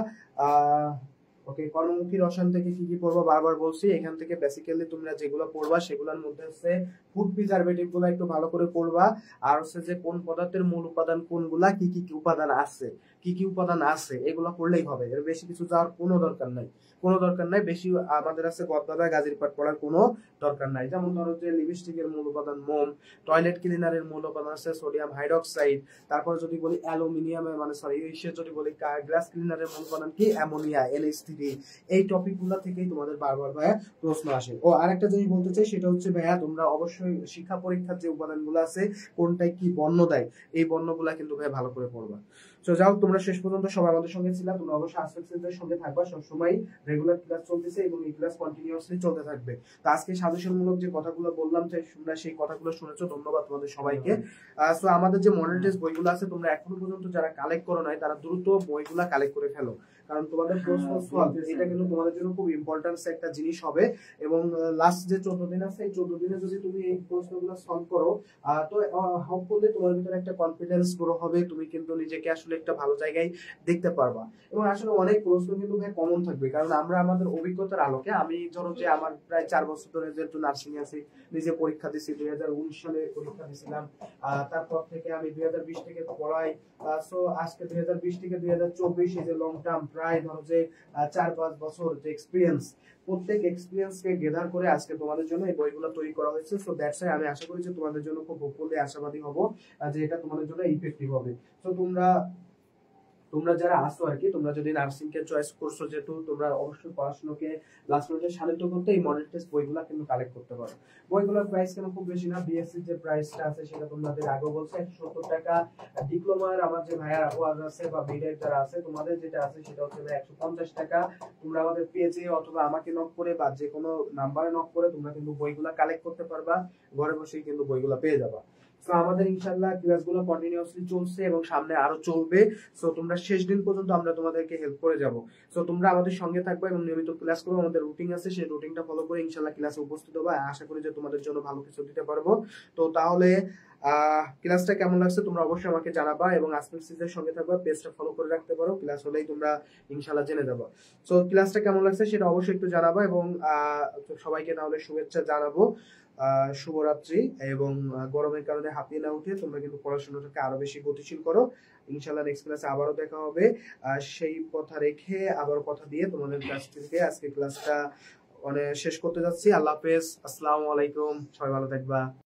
ওকে, কর্মমুখী রসায়ন থেকে কি কি পড়বা বারবার বলছি। এখান থেকে বেসিক্যালি তোমরা যেগুলো পড়বা সেগুলোর মধ্যে হচ্ছে ফুড প্রিজারভেটিভ গুলো একটু ভালো করে পড়বা। আর হচ্ছে যে কোন পদার্থের মূল উপাদান কোনগুলা, কি কি উপাদান আছে, কি কি উপাদান আছে, এগুলো পড়লেই হবে। এর বেশি কিছু যাওয়ার কোনো দরকার নাই, কোনো দরকার নাই বেশি। আমাদের আছে গদ্দাদা গাজীর পাঠ পড়ার কোনো দরকার নাই। যেমন ধরো যে লিপস্টিকের মূল উপাদান মোম, টয়লেট ক্লিনারের মূল উপাদান আছে সোডিয়াম হাইড্রোক্সাইড, তারপর যদি বলি অ্যালুমিনিয়ামের মানে সরি সে যদি বলি গ্লাস ক্লিনারের মূল উপাদান কি, অ্যামোনিয়া, NH3। এই টপিকগুলো থেকেই তোমাদের বারবার ভাইয়া প্রশ্ন আসে। ও আরেকটা জিনিস বলতে চাই, সেটা হচ্ছে ভাইয়া তোমরা অবশ্যই শিক্ষা পরীক্ষার যে উপাদানগুলো আছে কোনটায় কি বর্ণ দেয়, এই বর্ণগুলা কিন্তু ভাই ভালো করে পড়বা। তো যাও, তোমরা শেষ পর্যন্ত সবাই আমাদের সঙ্গে ছিল, তোমরা অবশ্যই আজকের সেন্টারের সঙ্গে থাকবা সবসময়। রেগুলার ক্লাস চলতেছে এবং এই ক্লাস কন্টিনিউয়াসলি চলতে থাকবে। তো আজকে সাজেশনমূলক যে কথাগুলো বললাম তোমরা সেই কথাগুলো শুনেছো, ধন্যবাদ তোমাদের সবাইকে। সো আমাদের যে মডেল টেস্ট বইগুলো আছে তোমরা এখনো পর্যন্ত যারা কালেক্ট করো নাই তারা দ্রুত বইগুলা কালেক্ট করে ফেলো, কারণ তোমাদের প্রশ্ন সলভ এটা কিন্তু তোমাদের জন্য খুব ইম্পর্টেন্ট একটা জিনিস হবে। এবং লাস্ট যে 14 দিন আছে এই 14 দিনে যদি তুমি এই প্রশ্নগুলো সলভ করো তো হোপফুলি তোমার ভিতরে একটা কনফিডেন্স গ্রো হবে, তুমি কিন্তু নিজেকে আসলে আসলে একটা ভালো জায়গায় দেখতে পারবা। এবং আসলে অনেক প্রশ্ন কিন্তু ভাই কমন থাকবে, কারণ আমরা আমাদের অভিজ্ঞতার আলোকে, আমি ধরো যে আমার প্রায় 4 বছর ধরে যেহেতু নার্সিং আছি, নিজে পরীক্ষা দিছি, 2019 সালে পরীক্ষা দিছিলাম, তারপর থেকে আমি 2020 থেকে পড়াই। সো আজকে 2020 থেকে 2024 এই যে লং টার্ম প্রায় ধরো যে 4-5 বছর যে এক্সপিরিয়েন্স, প্রত্যেক এক্সপিরিয়েন্সকে গেদার করে আজকে তোমাদের জন্য এই বইগুলো তৈরি করা হয়েছে। সো দ্যাটস আমি আশা করি যে তোমাদের জন্য খুব হোপফুলি আশাবাদী হব যে এটা তোমাদের জন্য ইফেক্টিভ হবে। তো তোমরা যারা আসো আর কি, তোমরা যদি নার্সিং কে চয়েস করছো, যেহেতু তোমরা অবশ্যই পড়াশোনাকে লাস্ট পর্যায়ে শাণিত করতে এই মডেল টেস্ট বইগুলো কিন্তু কালেক্ট করতে পারো। বইগুলোর প্রাইস কেন খুব বেশি না, বিএসসি যে প্রাইসটা আছে সেটা তোমাদের আগে বলছে 170 টাকা। ডিপ্লোমার আমার যে ভাইয়ার আপু আছে বা বিডের যারা আছে, তোমাদের যেটা আছে সেটা হচ্ছে 150 টাকা। তোমরা আমাদের পেজে অথবা আমাকে নক করে বা যে কোনো নাম্বারে নক করে তোমরা কিন্তু বইগুলা কালেক্ট করতে পারবা, ঘরে বসেই কিন্তু বইগুলা পেয়ে যাবা। তো আমাদের ইনশাআল্লাহ ক্লাসগুলো কন্টিনিউয়াসলি চলছে এবং সামনে আরো চলবে। সো তোমরা শেষ দিন পর্যন্ত আমরা তোমাদেরকে হেল্প করে যাব। সো তোমরা আমাদের সঙ্গে থাকবে এবং নিয়মিত ক্লাস করবে। আমাদের রুটিন আছে, সেই রুটিনটা ফলো করে ইনশাআল্লাহ ক্লাসে উপস্থিত হবে। আশা করি যে তোমাদের জন্য ভালো কিছু দিতে পারবো। তো তাহলে ক্লাসটা কেমন লাগছে তোমরা অবশ্যই আমাকে জানাবা এবং আজকের সিরিজের সঙ্গে থাকবা, পেজটা ফলো করে রাখতে পারো, ক্লাস হলেই তোমরা ইনশাআল্লাহ জেনে যাবো। সো ক্লাসটা কেমন লাগছে সেটা অবশ্যই একটু জানাবা এবং সবাইকে তাহলে শুভেচ্ছা জানাবো। শুভরাত্রি। এবং গরমের কারণে হাঁপিয়ে না উঠে তোমরা কিন্তু পড়াশোনাটাকে আরো বেশি গতিশীল করো। ইনশাআল্লাহ নেক্সট ক্লাসে আবারও দেখা হবে। সেই কথা রেখে, আবার কথা দিয়ে তোমাদের ক্লাস থেকে আজকে ক্লাসটা শেষ করতে যাচ্ছি। আল্লাহ হাফেজ, আসসালামু আলাইকুম, সবাই ভালো থাকবা।